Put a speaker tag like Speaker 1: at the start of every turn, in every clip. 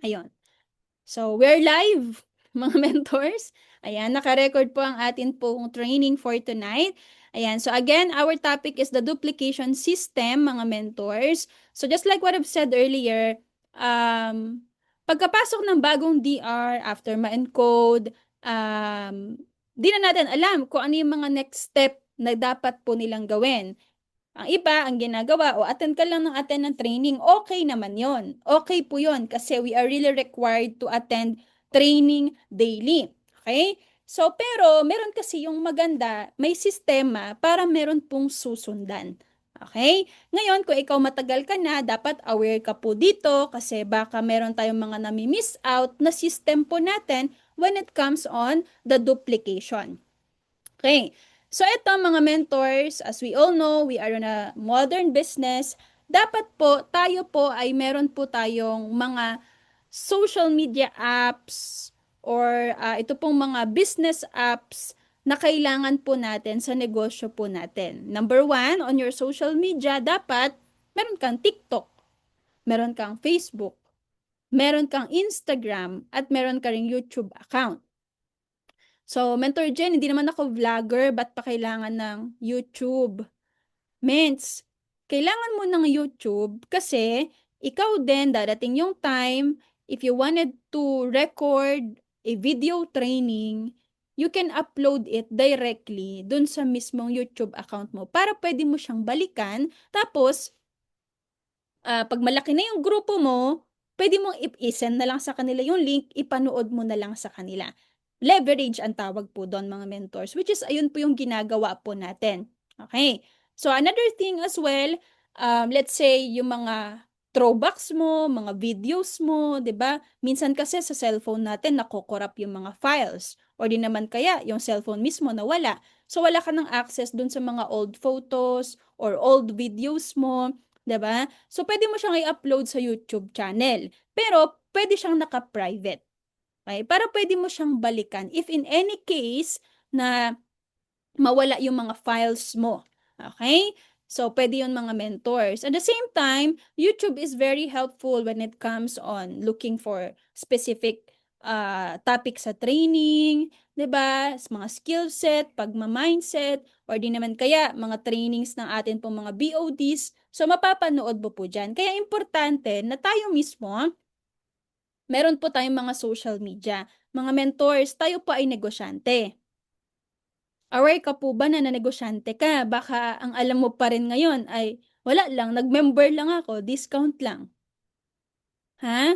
Speaker 1: Ayun. So, we're live, mga mentors. Ayan, naka-record po ang atin pong training for tonight. Ayan, so again, our topic is the duplication system, mga mentors. So, just like what I've said earlier, pagkapasok ng bagong DR, after ma-encode, di na natin alam kung ano yung mga next step na dapat po nilang gawin. Ang iba, ang ginagawa, o attend ka lang ng attend ng training, okay naman yon. Okay po yon kasi we are really required to attend training daily. Okay? So, pero meron kasi yung maganda, may sistema para meron pong susundan. Okay? Ngayon, kung ikaw matagal ka na, dapat aware ka po dito kasi baka meron tayong mga nami-miss out na system po natin when it comes on the duplication. Okay. So ito mga mentors, as we all know, we are in a modern business. Dapat po, tayo po ay meron po tayong mga social media apps or ito pong mga business apps na kailangan po natin sa negosyo po natin. Number one, on your social media, dapat meron kang TikTok, meron kang Facebook, meron kang Instagram, at meron ka ring YouTube account. So, Mentor Jen, hindi naman ako vlogger, ba't pa kailangan ng YouTube? Ments, kailangan mo ng YouTube kasi ikaw din, dadating yung time, if you wanted to record a video training, you can upload it directly dun sa mismong YouTube account mo para pwede mo siyang balikan. Tapos, pag malaki na yung grupo mo, pwede mong i-send na lang sa kanila yung link, ipanood mo na lang sa kanila. Leverage ang tawag po doon mga mentors, which is ayun po yung ginagawa po natin. Okay. So another thing as well, let's say yung mga throwbacks mo, mga videos mo, 'di ba? Minsan kasi sa cellphone natin nakokorrupt yung mga files or di naman kaya yung cellphone mismo nawala. So wala ka ng access dun sa mga old photos or old videos mo, 'di ba? So pwede mo siyang i-upload sa YouTube channel. Pero pwede siyang naka-private. Okay? Para pwede mo siyang balikan if in any case na mawala yung mga files mo. Okay? So, pwede yun mga mentors. At the same time, YouTube is very helpful when it comes on looking for specific topics sa training, 'di ba? Mga skill set, pagma-mindset, or di naman kaya mga trainings ng atin pong mga BODs. So, mapapanood mo po dyan. Kaya importante na tayo mismo, meron po tayong mga social media. Mga mentors, tayo po ay negosyante. Aware ka po ba na nanegosyante ka? Baka ang alam mo pa rin ngayon ay wala lang, nag-member lang ako, discount lang. Ha?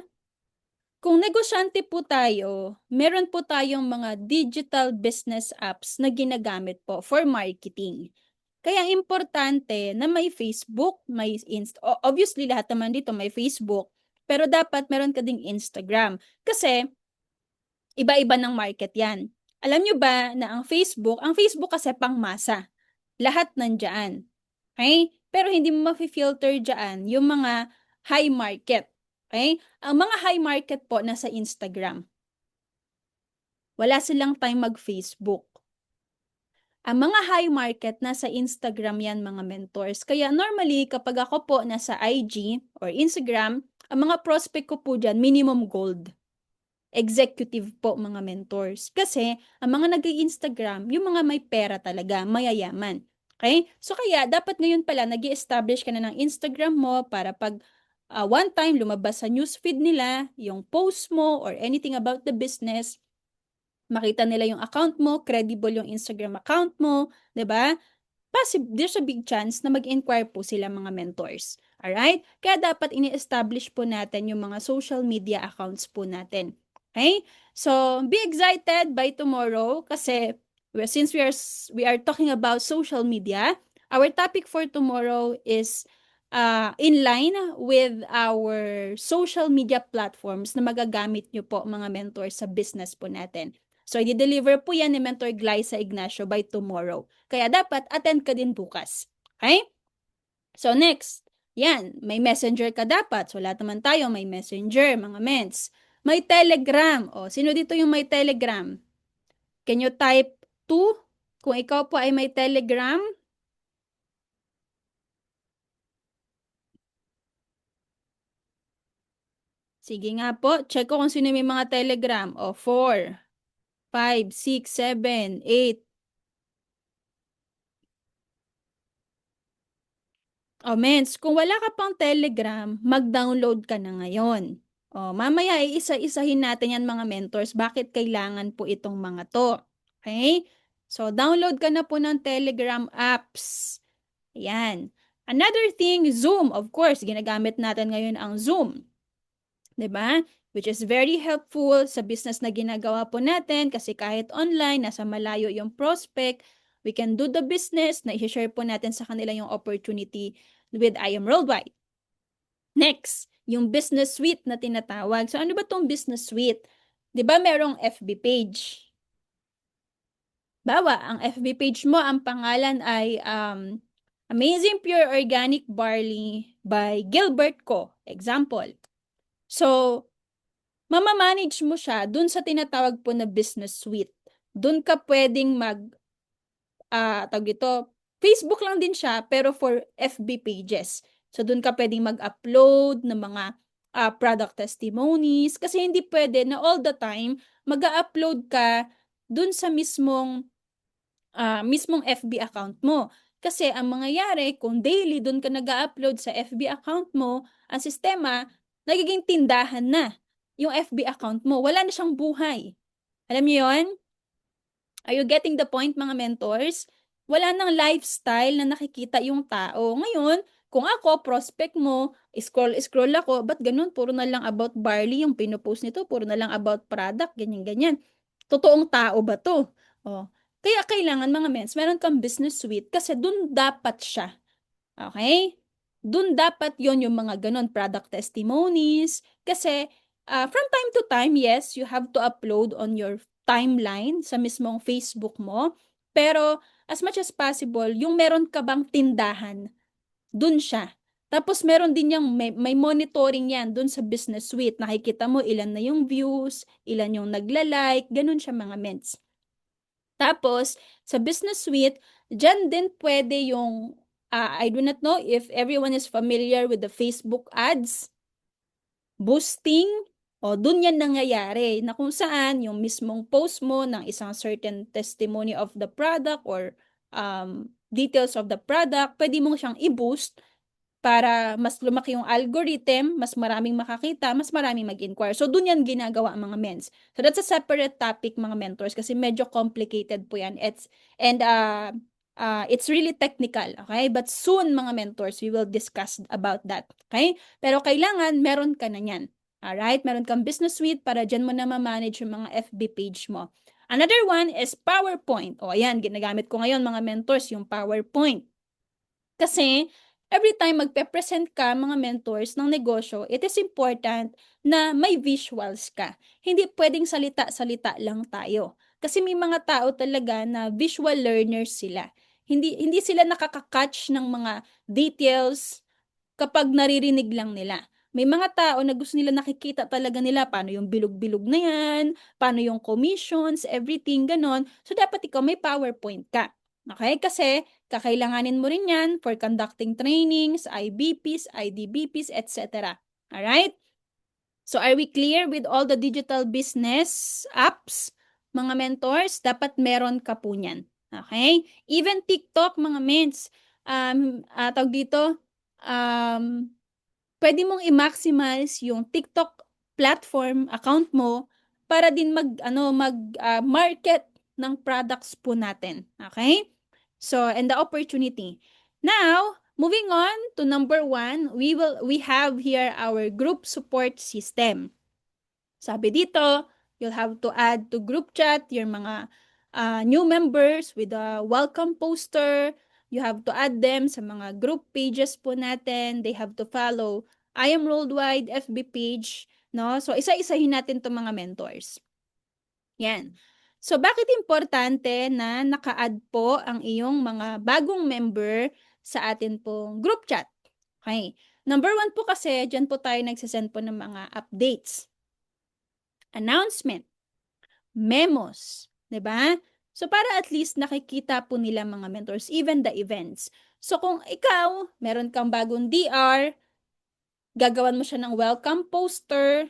Speaker 1: Kung negosyante po tayo, meron po tayong mga digital business apps na ginagamit po for marketing. Kaya importante na may Facebook, may obviously lahat naman dito may Facebook, pero dapat meron ka ding Instagram. Kasi iba-iba ng market yan. Alam nyo ba na ang Facebook kasi pangmasa. Lahat nandyan. Okay? Pero hindi mo mafi-filter dyan yung mga high market. Okay? Ang mga high market po nasa Instagram. Wala silang time mag-Facebook. Ang mga high market nasa Instagram yan mga mentors. Kaya normally kapag ako po nasa IG or Instagram, ang mga prospect ko po dyan minimum gold. Executive po mga mentors. Kasi ang mga nag-i-Instagram, yung mga may pera talaga, mayayaman. Okay? So kaya dapat ngayon pala nag-i-establish ka na ng Instagram mo para pag one time lumabas sa newsfeed nila yung post mo or anything about the business, makita nila yung account mo, credible yung Instagram account mo, 'di ba? There's a big chance na mag-inquire po sila mga mentors. Alright? Kaya dapat ini-establish po natin yung mga social media accounts po natin. Okay? So, be excited by tomorrow kasi since we are talking about social media, our topic for tomorrow is in line with our social media platforms na magagamit nyo po mga mentors sa business po natin. So, i-deliver po yan ni Mentor Glyza Ignacio by tomorrow. Kaya dapat attend ka din bukas. Okay? So, next. Yan, may messenger ka dapat. So, lahat naman tayo may messenger, mga ments. May telegram. O, sino dito yung may telegram? Can you type 2? Kung ikaw po ay may telegram. Sige nga po, check ko kung sino may mga Telegram. O, 4, 5, 6, 7, 8. O, mens, kung wala ka pang Telegram, mag-download ka na ngayon. O, mamaya iisa-isahin natin yan mga mentors. Bakit kailangan po itong mga to? Okay? So, download ka na po ng Telegram apps. Ayan. Another thing, Zoom. Of course, ginagamit natin ngayon ang Zoom. 'Di ba? Which is very helpful sa business na ginagawa po natin kasi kahit online, nasa malayo yung prospect, we can do the business na i-share po natin sa kanila yung opportunity with I Am Worldwide. Next, yung business suite na tinatawag. So ano ba tong business suite? 'Di ba merong FB page? Bawa, ang FB page mo, ang pangalan ay Amazing Pure Organic Barley by Gilbert Co. Example. So, mamamanage mo siya dun sa tinatawag po na business suite. Dun ka pwedeng tawag ito, Facebook lang din siya, pero for FB pages. So, dun ka pwedeng mag-upload ng mga product testimonies. Kasi hindi pwede na all the time mag-upload ka dun sa mismong FB account mo. Kasi ang mangyayari, kung daily dun ka nag-upload sa FB account mo, ang sistema, nagiging tindahan na yung FB account mo. Wala na siyang buhay. Alam niyo yun? Are you getting the point, mga mentors? Wala nang lifestyle na nakikita yung tao. Ngayon, kung ako, prospect mo, scroll ako, ba't ganun? Puro na lang about barley yung pinupost nito, puro na lang about product, ganyan-ganyan. Totoong tao ba to? Oh. Kaya kailangan mga mens, meron kang business suite kasi dun dapat siya. Okay? Dun dapat yon yung mga ganun, product testimonies. Kasi from time to time, yes, you have to upload on your timeline sa mismong Facebook mo. Pero as much as possible, yung meron ka bang tindahan, dun siya. Tapos meron din yung may monitoring yan dun sa business suite. Nakikita mo ilan na yung views, ilan yung nagla-like, ganun siya mga ments. Tapos, sa business suite, dyan din pwede yung, I do not know if everyone is familiar with the Facebook ads, boosting, o dun yan nangyayari na kung saan yung mismong post mo ng isang certain testimony of the product or details of the product, pwede mong siyang i-boost para mas lumaki yung algorithm, mas maraming makakita, mas maraming mag-inquire. So, dun yan ginagawa ang mga mens. So, that's a separate topic, mga mentors, kasi medyo complicated po yan. It's really technical, okay? But soon, mga mentors, we will discuss about that, okay? Pero kailangan, meron ka na yan. Alright? Meron kang business suite para dyan mo na ma-manage yung mga FB page mo. Another one is PowerPoint. O, ayan, ginagamit ko ngayon, mga mentors, yung PowerPoint. Kasi, every time magpe-present ka, mga mentors ng negosyo, it is important na may visuals ka. Hindi pwedeng salita-salita lang tayo. Kasi may mga tao talaga na visual learners sila. Hindi sila nakaka-catch ng mga details kapag naririnig lang nila. May mga tao na gusto nila nakikita talaga nila paano yung bilog-bilog na yan, paano yung commissions, everything, ganon. So, dapat ikaw may PowerPoint ka. Okay? Kasi, kakailanganin mo rin yan for conducting trainings, IBPs, IDBPs, etc. Alright? So, are we clear with all the digital business apps? Mga mentors, dapat meron ka po niyan. Okay? Even TikTok, mga ments, tawag dito, pwede mong i-maximize yung TikTok platform account mo para din market ng products po natin. Okay? So, and the opportunity. Now, moving on to number 1, we have here our group support system. Sabi dito, you'll have to add to group chat your mga new members with a welcome poster. You have to add them sa mga group pages po natin. They have to follow I Am Worldwide FB page. No? So, isa-isahin natin to mga mentors. Yan. So, bakit importante na naka-add po ang iyong mga bagong member sa atin pong group chat? Okay. Number 1 po kasi, dyan po tayo nagsasend po ng mga updates, announcement, memos, 'di ba? So para at least nakikita po nila mga mentors even the events. So kung ikaw, meron kang bagong DR, gagawan mo siya ng welcome poster,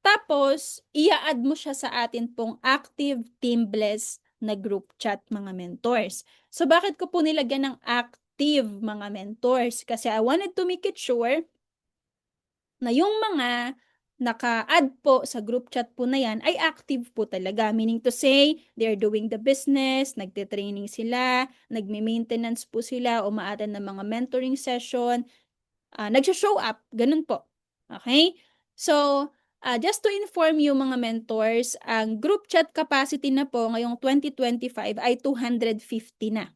Speaker 1: Tapos, ia-add mo siya sa atin pong active Teambless na group chat mga mentors. So, bakit ko po nilagyan ng active mga mentors? Kasi I wanted to make it sure na yung mga naka-add po sa group chat po na yan ay active po talaga. Meaning to say, they're doing the business, nagte-training sila, nagme-maintenance po sila, umaattend ng mga mentoring session, nagsho-show up, ganun po. Okay? So, just to inform you mga mentors, ang group chat capacity na po ngayong 2025 ay 250 na.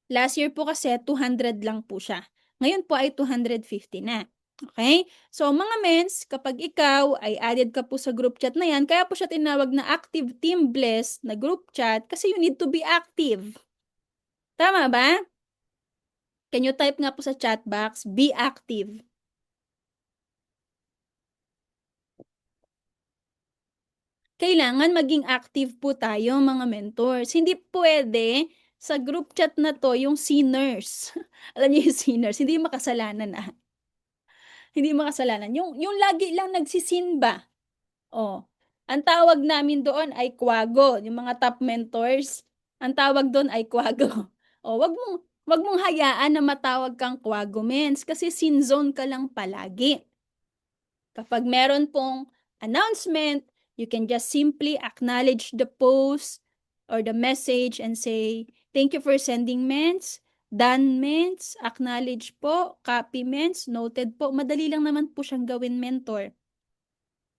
Speaker 1: Last year po kasi 200 lang po siya. Ngayon po ay 250 na. Okay? So, mga mens, kapag ikaw ay added ka po sa group chat na yan, kaya po siya tinawag na Active Team Bless na group chat kasi you need to be active. Tama ba? Can you type nga po sa chat box, be active. Kailangan maging active po tayo mga mentors. Hindi pwede sa group chat na to yung sinners. Alam niyo yung sinners, hindi makasalanan Hindi makasalanan. Yung lagi lang nagsisimba. Oh. Ang tawag namin doon ay kwago. Yung mga top mentors, ang tawag doon ay kwago. Oh, wag mong hayaan na matawag kang kwago, mens, kasi sin zone ka lang palagi. Kapag meron pong announcement, you can just simply acknowledge the post or the message and say, thank you for sending mens, done mens, acknowledge po, copy mens, noted po. Madali lang naman po siyang gawin, mentor.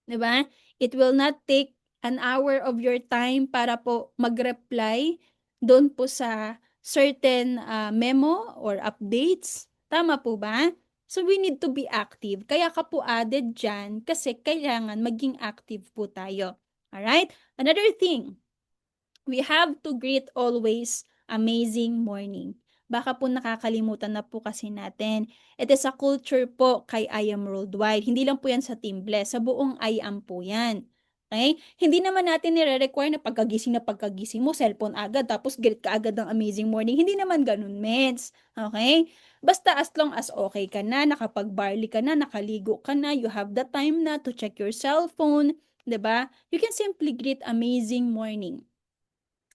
Speaker 1: 'Di ba? It will not take an hour of your time para po mag-reply doon po sa certain memo or updates. Tama po ba? So we need to be active. Kaya ka po added dyan kasi kailangan maging active po tayo. Alright? Another thing, we have to greet always amazing morning. Baka po nakakalimutan na po kasi natin. It is a culture po kay I Am Worldwide. Hindi lang po yan sa Team Bless. Sa buong I Am po yan. Okay? Hindi naman natin nire-require na pagkagising mo, cellphone agad, tapos greet ka agad ng amazing morning. Hindi naman ganun, meds. Okay? Basta as long as okay ka na, nakapag-barley ka na, nakaligo ka na, you have the time na to check your cellphone, 'di ba? You can simply greet amazing morning.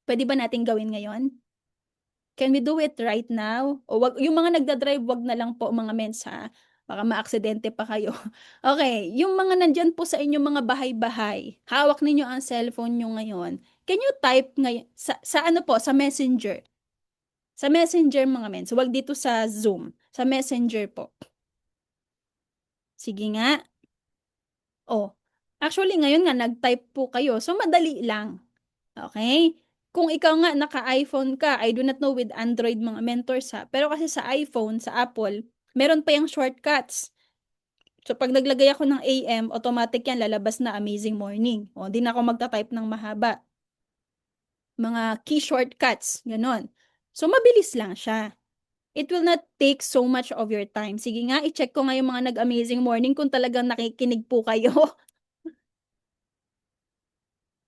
Speaker 1: Pwede ba natin gawin ngayon? Can we do it right now? O wag, yung mga nagda-drive, wag na lang po mga mensa. Baka maaksidente pa kayo. Okay, yung mga nandyan po sa inyong mga bahay-bahay, hawak ninyo ang cellphone nyo ngayon. Can you type ngayon, sa ano po, sa Messenger? Sa Messenger mga mens, wag dito sa Zoom. Sa Messenger po. Sige nga. Oh, actually ngayon nga, nag-type po kayo. So, madali lang. Okay? Kung ikaw nga naka-iPhone ka, I do not know with Android mga mentors ha, pero kasi sa iPhone, sa Apple, meron pa yung shortcuts. So pag naglagay ako ng AM, automatic yan, lalabas na amazing morning. O, di na ako magta-type ng mahaba. Mga key shortcuts, ganon. So mabilis lang siya. It will not take so much of your time. Sige nga, i-check ko nga yung mga nag-amazing morning kung talagang nakikinig po kayo.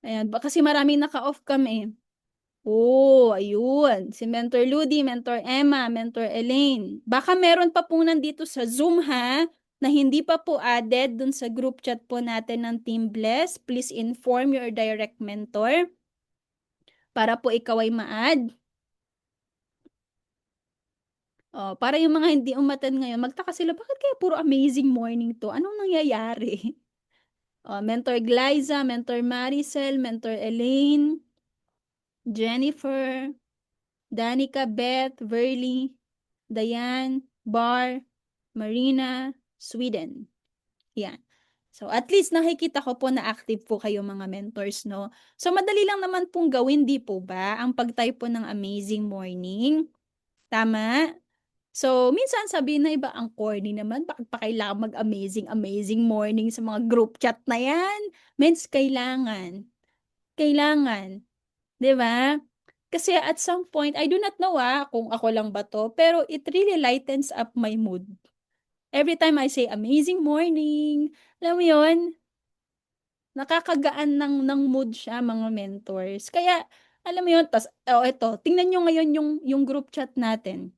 Speaker 1: Ayan, kasi maraming naka-off cam eh. Oh, ayun. Si Mentor Ludi, Mentor Emma, Mentor Elaine. Baka meron pa po nandito sa Zoom ha, na hindi pa po added dun sa group chat po natin ng Team Bless. Please inform your direct mentor para po ikaw ay ma-add. Oh, para yung mga hindi umatan ngayon, magtaka sila, bakit kaya puro amazing morning to? Anong nangyayari? Oh, Mentor Glyza, Mentor Maricel, Mentor Elaine, Jennifer, Danica, Beth, Verly, Diane, Bar, Marina, Sweden. Yan. So, at least nakikita ko po na active po kayo mga mentors, no? So, madali lang naman pong gawin, di po ba? Ang pag-type po ng amazing morning. Tama? So, minsan sabihin na iba, ang corny naman, bakit pa kailangan mag-amazing morning sa mga group chat na yan? Mens, kailangan. Kailangan. 'Di ba? Kasi at some point, I do not know kung ako lang ba to, pero it really lightens up my mood. Every time I say amazing morning, alam mo 'yon, nakakagaan ng mood siya mga mentors. Kaya alam mo 'yon, tas oh eto, tingnan niyo ngayon yung group chat natin.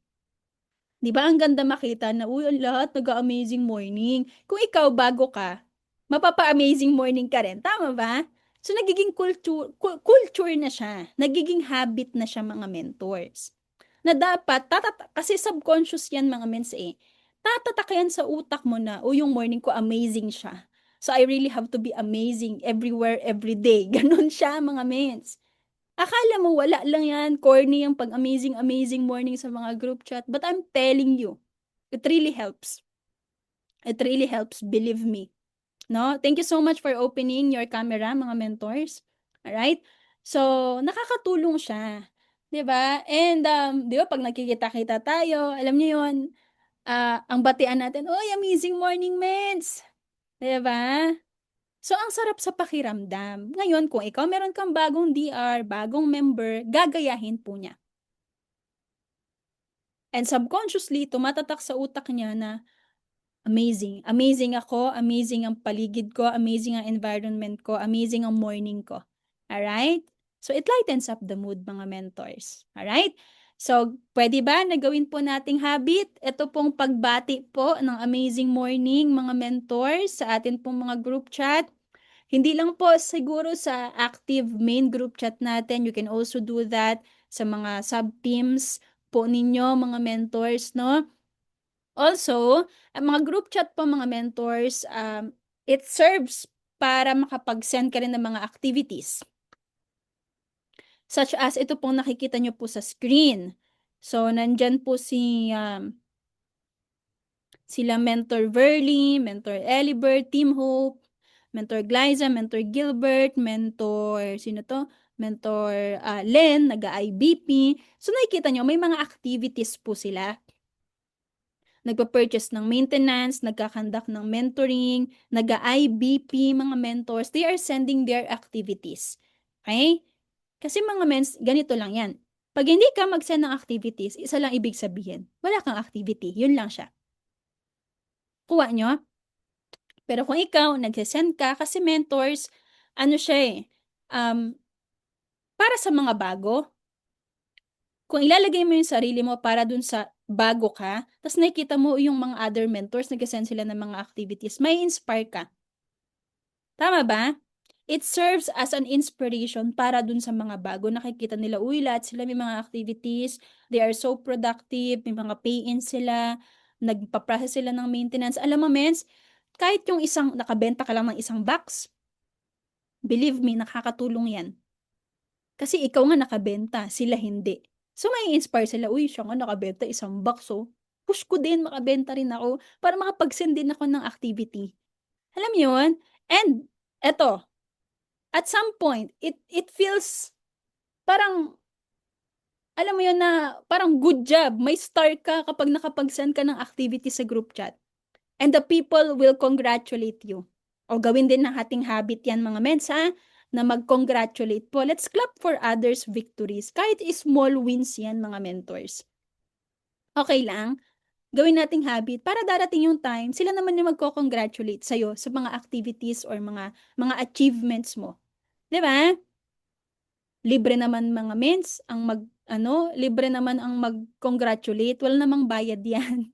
Speaker 1: 'Di ba ang ganda makita na uy, ang lahat nag-amazing morning. Kung ikaw bago ka, mapapa-amazing morning ka rin. Tama ba? So, nagiging culture na siya. Nagiging habit na siya mga mentors. Na dapat, kasi subconscious yan mga mens eh. Tatatak yan sa utak mo na, oh, yung morning ko amazing siya. So, I really have to be amazing everywhere, every day. Ganon siya mga mens. Akala mo wala lang yan, corny yung pag-amazing, amazing morning sa mga group chat. But I'm telling you, it really helps. It really helps, believe me. No? Thank you so much for opening your camera, mga mentors. Alright? So, nakakatulong siya. 'Di ba? And, 'di ba, pag nagkikita-kita tayo, alam niyo yon, ang batian natin, "Oy, amazing morning, meds!" 'Di ba? So, ang sarap sa pakiramdam. Ngayon, kung ikaw meron kang bagong DR, bagong member, gagayahin po niya. And subconsciously, tumatatak sa utak niya na, amazing. Amazing ako, amazing ang paligid ko, amazing ang environment ko, amazing ang morning ko. Alright? So, it lightens up the mood, mga mentors. Alright? So, pwede ba na gawin po nating habit? Ito pong pagbati po ng amazing morning, mga mentors, sa atin pong mga group chat. Hindi lang po siguro sa active main group chat natin. You can also do that sa mga sub-teams po ninyo, mga mentors, no? Also, ang mga group chat po mga mentors, it serves para makapag-send ka rin ng mga activities. Such as ito pong nakikita nyo po sa screen. So, nandyan po sila Mentor Verly, Mentor Elibert, Team Hope, Mentor Glyza, Mentor Gilbert, Mentor, sino to? Mentor Len, nag-IBP. So, nakikita nyo, may mga activities po sila. Nagpa-purchase ng maintenance, nagkakandak ng mentoring, nag-IBP, mga mentors, they are sending their activities. Okay? Kasi mga mens, ganito lang yan. Pag hindi ka mag-send ng activities, isa lang ibig sabihin, wala kang activity. Yun lang siya. Kuha nyo? Pero kung ikaw, nag-send ka, kasi mentors, ano siya eh, para sa mga bago, kung ilalagay mo yung sarili mo para dun sa bago ka, tapos nakikita mo yung mga other mentors, nag-send sila ng mga activities, may inspire ka. Tama ba? It serves as an inspiration para dun sa mga bago. Nakikita nila, uy, lahat sila may mga activities, they are so productive, may mga pay-in sila, nagpa-process sila ng maintenance. Alam mo, mens, kahit yung isang, nakabenta ka lang ng isang box, believe me, nakakatulong yan. Kasi ikaw nga nakabenta, sila hindi. So, may inspire sila, uy, siya nga nakabenta isang box, oh. Push ko din, makabenta rin ako para makapag-send din ako ng activity. Alam mo yun? And, eto, at some point, it feels parang, alam mo yun na, parang good job, may star ka kapag nakapag-send ka ng activity sa group chat. And the people will congratulate you. O gawin din ng ating habit yan mga mens, ha? Na mag-congratulate po. Let's clap for others' victories. Kahit small wins yan mga mentors. Okay lang? Gawin nating habit para darating yung time, sila naman yung magko-congratulate sa'yo sa mga activities or mga achievements mo. 'Di ba? Libre naman mga mens ang libre naman ang mag-congratulate, wala namang bayad 'yan.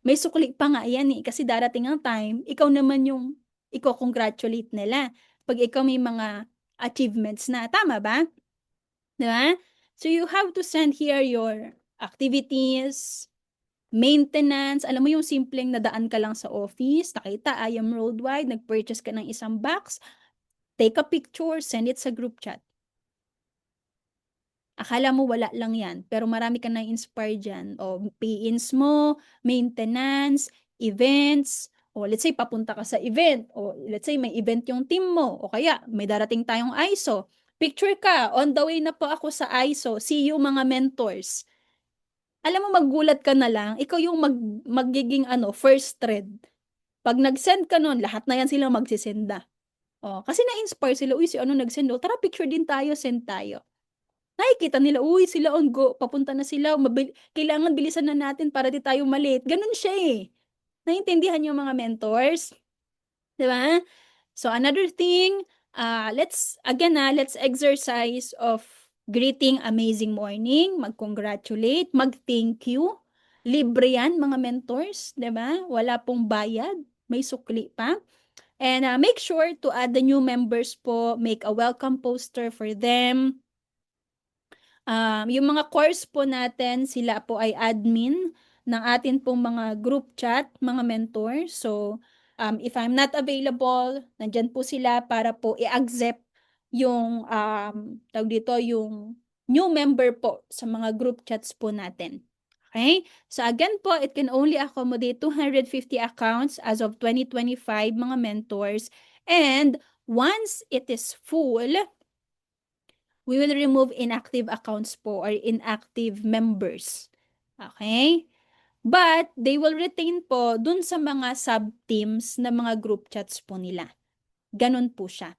Speaker 1: May sukli pa nga 'yan eh, kasi darating ang time, ikaw naman yung iko-congratulate nila pag ikaw may mga achievements na, tama ba? 'Di ba? So you have to send here your activities, maintenance, alam mo yung simpleng nadaan ka lang sa office, nakita I am worldwide, nag-purchase ka ng isang box, take a picture, send it sa group chat. Akala mo wala lang yan, pero marami ka na-inspire dyan. O pay-ins mo, maintenance, events, o let's say papunta ka sa event, o let's say may event yung team mo, o kaya may darating tayong ISO. Picture ka, on the way na po ako sa ISO, see you mga mentors. Alam mo, maggulat ka na lang, ikaw yung magiging first thread. Pag nag-send ka nun, lahat na yan sila magsisenda. O, kasi na-inspire sila, uy, si nag-send, o, tara picture din tayo, send tayo. Nakikita nila, uy, sila on go, papunta na sila, kailangan bilisan na natin para di tayo malate. Ganun siya eh. Naintindihan yung mga mentors? Di ba? So, another thing, let's exercise of greeting amazing morning, mag-congratulate, mag-thank you. Libre yan, mga mentors, di ba? Wala pong bayad, may sukli pa. And make sure to add the new members po, make a welcome poster for them. Yung mga course po natin, sila po ay admin ng atin pong mga group chat, mga mentor. So, if I'm not available, nandyan po sila para po i-accept yung, tawag dito, yung new member po sa mga group chats po natin. Okay? So again po, it can only accommodate 250 accounts as of 2025 mga mentors. And once it is full, we will remove inactive accounts po or inactive members. Okay? But they will retain po dun sa mga sub-teams na mga group chats po nila. Ganun po siya.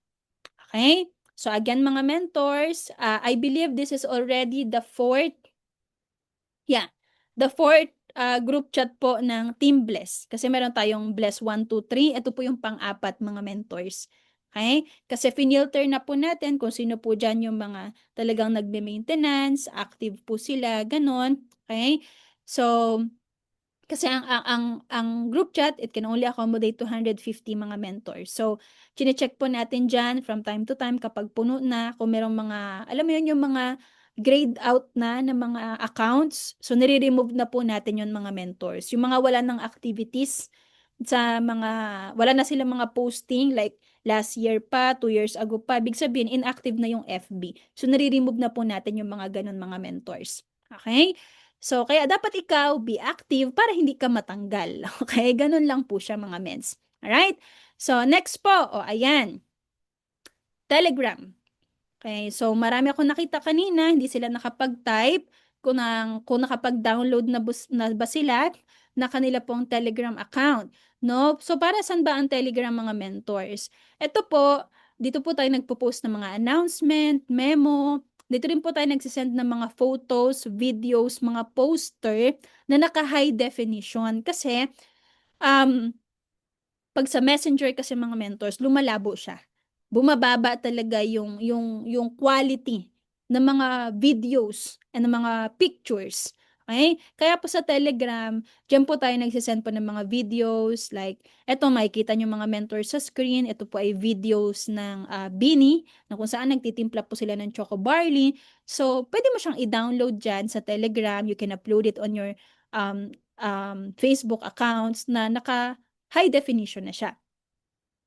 Speaker 1: Okay? So again mga mentors, I believe this is already the fourth group chat po ng Team Bless. Kasi meron tayong Bless 1, 2, 3. Ito po yung pang-apat mga mentors. Okay? Kasi finilter na po natin kung sino po dyan yung mga talagang nagbe-maintenance, active po sila, ganon. Okay? So, kasi ang group chat, it can only accommodate 250 mga mentors. So, chinecheck po natin dyan from time to time kapag puno na, kung merong mga, alam mo yun, yung mga grade out na ng mga accounts. So, nire-remove na po natin yung mga mentors. Yung mga wala ng activities sa mga, wala na silang mga posting like last year pa, 2 years ago pa. Big sabihin, inactive na yung FB. So, nare-remove na po natin yung mga ganun mga mentors. Okay? So, kaya dapat ikaw be active para hindi ka matanggal. Okay? Ganun lang po siya mga mens. Alright? So, next po. O, ayan. Telegram. Okay, so marami akong nakita kanina, hindi sila nakapag-type kung nakapag-download na ba sila na kanila pong Telegram account. No? So para saan ba ang Telegram mga mentors? Ito po, dito po tayo nagpo-post ng mga announcement, memo, dito rin po tayo nagsisend ng mga photos, videos, mga poster na naka-high definition kasi pag sa Messenger kasi mga mentors, lumalabo siya. Bumababa talaga yung quality ng mga videos and ng mga pictures. Okay? Kaya po sa Telegram, diyan po tayo nagsisend po ng mga videos like eto makikita niyo mga mentors sa screen. Ito po ay videos ng Bini na kung saan nagtitimpla po sila ng Choco Barley. So, pwede mo siyang i-download diyan sa Telegram. You can upload it on your Facebook accounts na naka high definition na siya.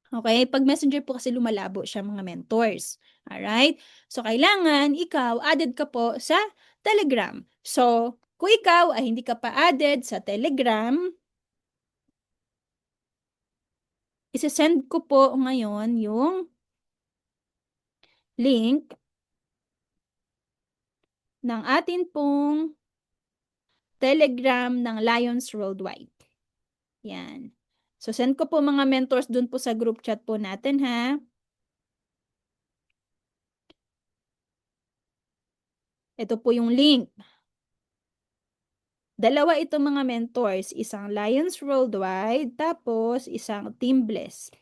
Speaker 1: Okay? Pag Messenger po kasi lumalabo siya mga mentors. Alright? So, kailangan ikaw, added ka po sa Telegram. So, kung ikaw ay hindi ka pa added sa Telegram, isesend ko po ngayon yung link ng atin pong Telegram ng Lions Worldwide. Yan. So, send ko po mga mentors dun po sa group chat po natin, ha? Ito po yung link. Dalawa itong mga mentors, isang Lions Worldwide, tapos isang Team Bless.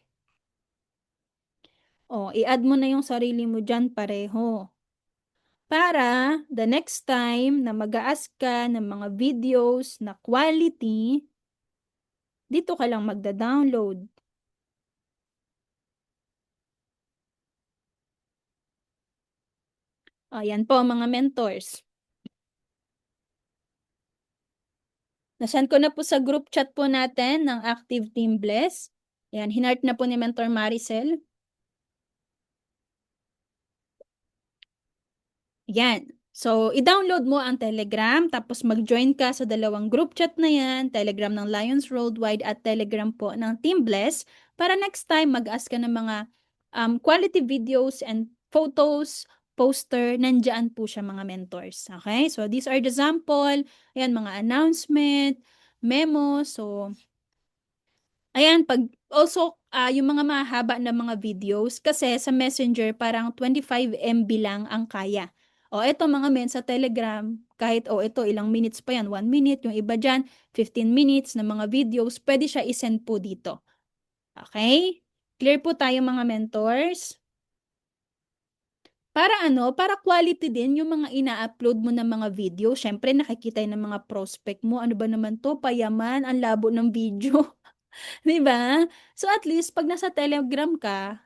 Speaker 1: O, i-add mo na yung sarili mo dyan pareho. Para the next time na mag-a-ask ka ng mga videos na quality, dito ka lang magda-download. Ayan po mga mentors. Nasend ko na po sa group chat po natin ng Active Team Bless. Ayan, hinart na po ni Mentor Maricel. Yan. So, i-download mo ang Telegram, tapos mag-join ka sa dalawang group chat na yan, Telegram ng Lions Worldwide at Telegram po ng Team Bless, para next time mag-ask ka ng mga quality videos and photos, poster, nandyan po siya mga mentors. Okay? So, these are the sample, ayan, mga announcement, memo, so, ayan, also, yung mga mahaba na mga videos, kasi sa Messenger, parang 25 MB lang ang kaya. O, eto mga men sa Telegram, kahit, ito, ilang minutes pa yan, 1 minute, yung iba dyan, 15 minutes na mga videos, pwede siya isend po dito. Okay? Clear po tayo mga mentors? Para ano, para quality din yung mga ina-upload mo ng mga video. Syempre, nakikita yun ng mga prospect mo. Ano ba naman to? Payaman, ang labo ng video. 'Di ba? So at least pag nasa Telegram ka,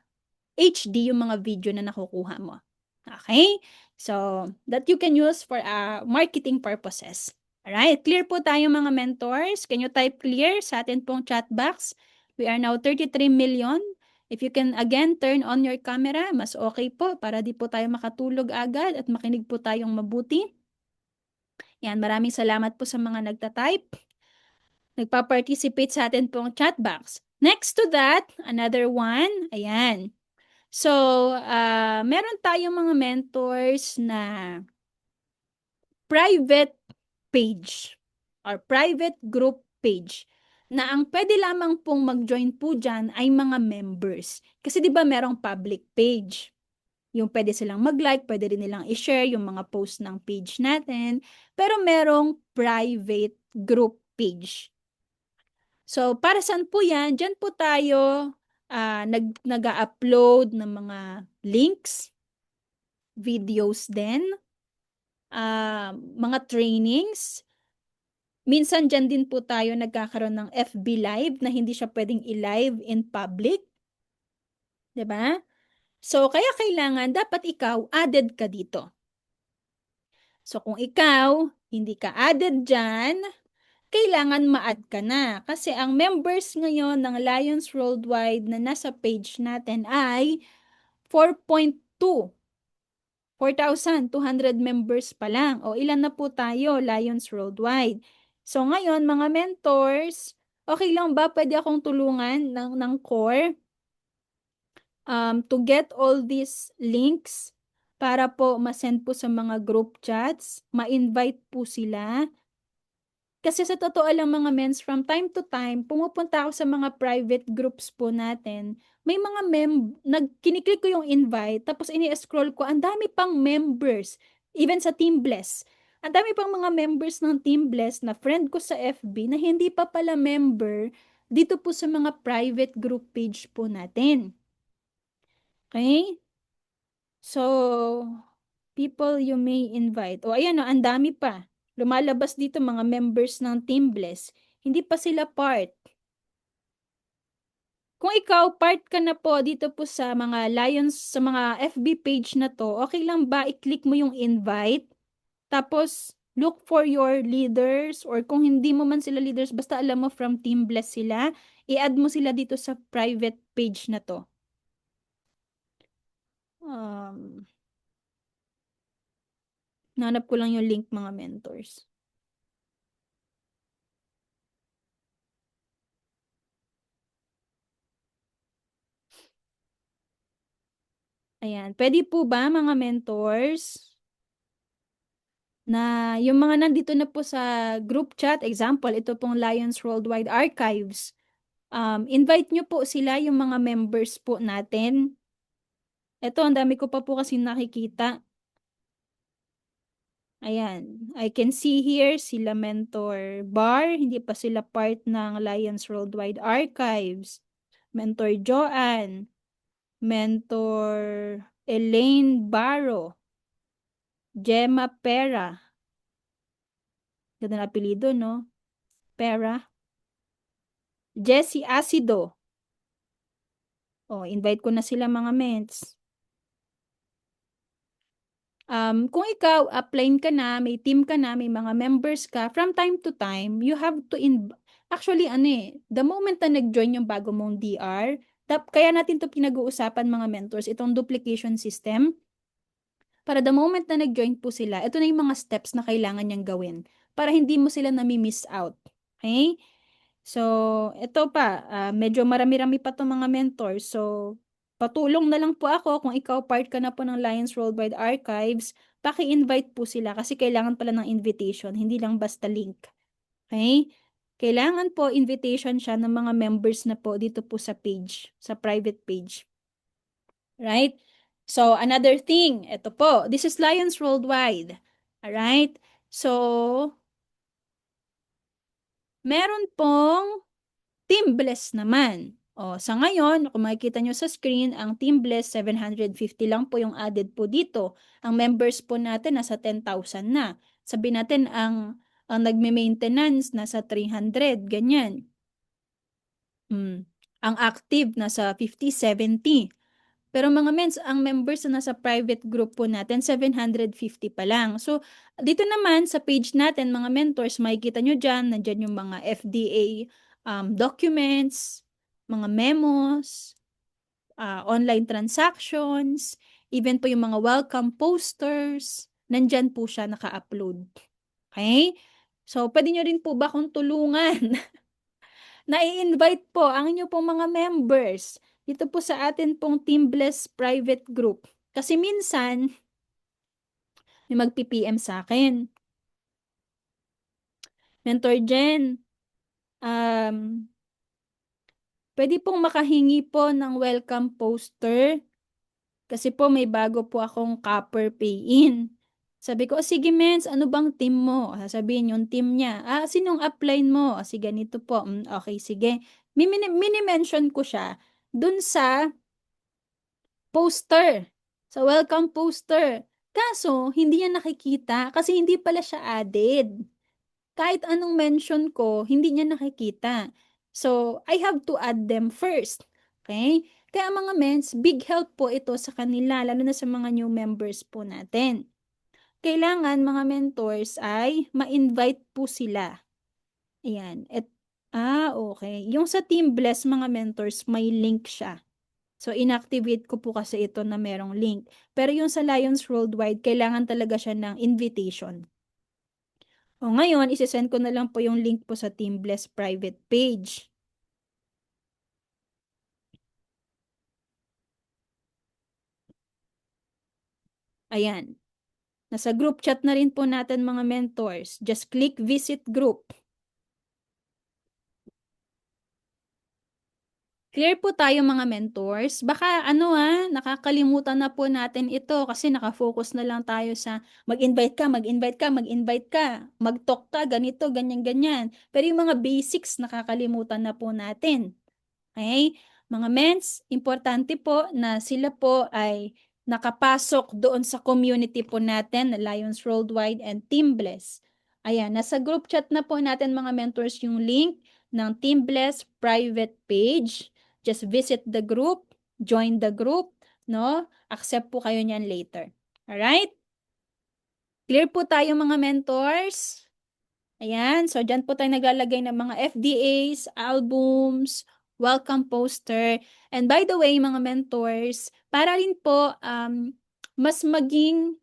Speaker 1: HD yung mga video na nakukuha mo. Okay? So, that you can use for marketing purposes. Alright? Clear po tayo mga mentors. Can you type clear sa atin pong chat box? We are now 33 million. If you can again turn on your camera, mas okay po para di po tayo makatulog agad at makinig po tayong mabuti. Yan, maraming salamat po sa mga nagta-type, nagpa-participate sa atin pong chat box. Next to that, another one, ayan. So, meron tayong mga mentors na private page or private group page na ang pwede lamang pong mag-join po dyan ay mga members. Kasi di ba merong public page? Yung pwede silang mag-like, pwede rin nilang i-share yung mga post ng page natin. Pero merong private group page. So, para saan po yan? Diyan po tayo nag-upload ng mga links, videos din, mga trainings. Minsan dyan din po tayo nagkakaroon ng FB Live na hindi siya pwedeng i-live in public. 'Di ba? So, kaya kailangan dapat ikaw added ka dito. So, kung ikaw hindi ka added dyan, kailangan ma-add ka na. Kasi ang members ngayon ng Lions Worldwide na nasa page natin ay 4.2. 4,200 members pa lang. O ilan na po tayo, Lions Worldwide. So ngayon, mga mentors, okay lang ba pwede akong tulungan ng core to get all these links para po ma-send po sa mga group chats, ma-invite po sila. Kasi sa totoo lang mga mens, from time to time, pumupunta ako sa mga private groups po natin. May mga kiniklik ko yung invite, tapos ini-scroll ko, ang dami pang members. Even sa Team Bless. Ang dami pang mga members ng Team Bless na friend ko sa FB na hindi pa pala member dito po sa mga private group page po natin. Okay? So, people you may invite. O ayan o, ang dami pa. Lumalabas dito mga members ng Team Bless. Hindi pa sila part. Kung ikaw, part ka na po dito po sa mga Lions, sa mga FB page na to, okay lang ba i-click mo yung invite? Tapos, look for your leaders or kung hindi mo man sila leaders, basta alam mo from Team Bless sila, i-add mo sila dito sa private page na to. Nanap ko lang yung link mga mentors. Ayan. Pwede po ba mga mentors na yung mga nandito na po sa group chat, example, ito pong Lions Worldwide Archives, invite nyo po sila yung mga members po natin. Ito, ang dami ko pa po kasi nakikita. Ayan. I can see here sila Mentor Bar, hindi pa sila part ng Lions Worldwide Archives. Mentor Joanne, Mentor Elaine Barro, Gemma Pera. Ganda na apelido, no? Pera. Jessie Acido. Oh, invite ko na sila mga ments. Kung ikaw, upline ka na, may team ka na, may mga members ka, from time to time, you have to actually, the moment na nag-join yung bago mong DR, kaya natin to pinag-uusapan mga mentors, itong duplication system, para the moment na nag-join po sila, ito na yung mga steps na kailangan niyang gawin para hindi mo sila nami-miss out. Okay? So, ito pa, medyo marami-rami pa itong mga mentors. So, patulong na lang po ako kung ikaw part ka na po ng Lions Worldwide Archives, paki-invite po sila kasi kailangan pala ng invitation, hindi lang basta link. Okay? Kailangan po invitation siya ng mga members na po dito po sa page, sa private page. Right? So, another thing, ito po, this is Lions Worldwide. Alright? So, meron pong Team Bless naman. O, sa ngayon, kung makikita nyo sa screen, ang Team Bless, 750 lang po yung added po dito. Ang members po natin, nasa 10,000 na. Sabi natin, ang nagme-maintenance, nasa 300, ganyan. Mm. Ang active nasa 50, 70. Pero mga mens, ang members na nasa private group po natin, 750 pa lang. So, dito naman sa page natin, mga mentors, makikita nyo dyan, nandyan yung mga FDA documents, mga memos, online transactions, even po yung mga welcome posters, nandyan po siya naka-upload. Okay? So, pwede nyo rin po ba kung tulungan na-i-invite po ang inyo pong mga members dito po sa atin pong Teambless private group. Kasi minsan, may mag-PPM sa akin. Mentor Jen, um, pwede pong makahingi po ng welcome poster kasi po may bago po akong copper pay-in. Sabi ko, sige mens, ano bang team mo? Sasabihin yung team niya. Sinong upline mo? Sige, ganito po. Okay, sige. Mini-mention ko siya dun sa poster. Sa welcome poster. Kaso, hindi niya nakikita kasi hindi pala siya added. Kahit anong mention ko, hindi niya nakikita. So, I have to add them first. Okay? Kaya mga mens, big help po ito sa kanila, lalo na sa mga new members po natin. Kailangan mga mentors ay ma-invite po sila. Ayan. Okay. Yung sa Team Bless mga mentors, may link siya. So, inactivate ko po kasi ito na merong link. Pero yung sa Lions Worldwide, kailangan talaga siya ng invitation. O ngayon, isesend ko na lang po yung link po sa Team Bless private page. Ayan. Nasa group chat na rin po natin mga mentors. Just click visit group. Clear po tayo mga mentors. Baka nakakalimutan na po natin ito kasi nakafocus na lang tayo sa mag-invite ka, mag-invite ka, mag-invite ka, mag-talk ka, ganito, ganyan, ganyan. Pero yung mga basics nakakalimutan na po natin. Okay? Mga mens, importante po na sila po ay nakapasok doon sa community po natin, Lions Worldwide and Team Bless. Ayan, nasa group chat na po natin mga mentors yung link ng Team Bless private page. Just visit the group, join the group, no? Accept po kayo niyan later. Alright? Clear po tayo mga mentors? Ayan, so dyan po tayo naglalagay ng mga FDAs, albums, welcome poster. And by the way, mga mentors, para rin po mas maging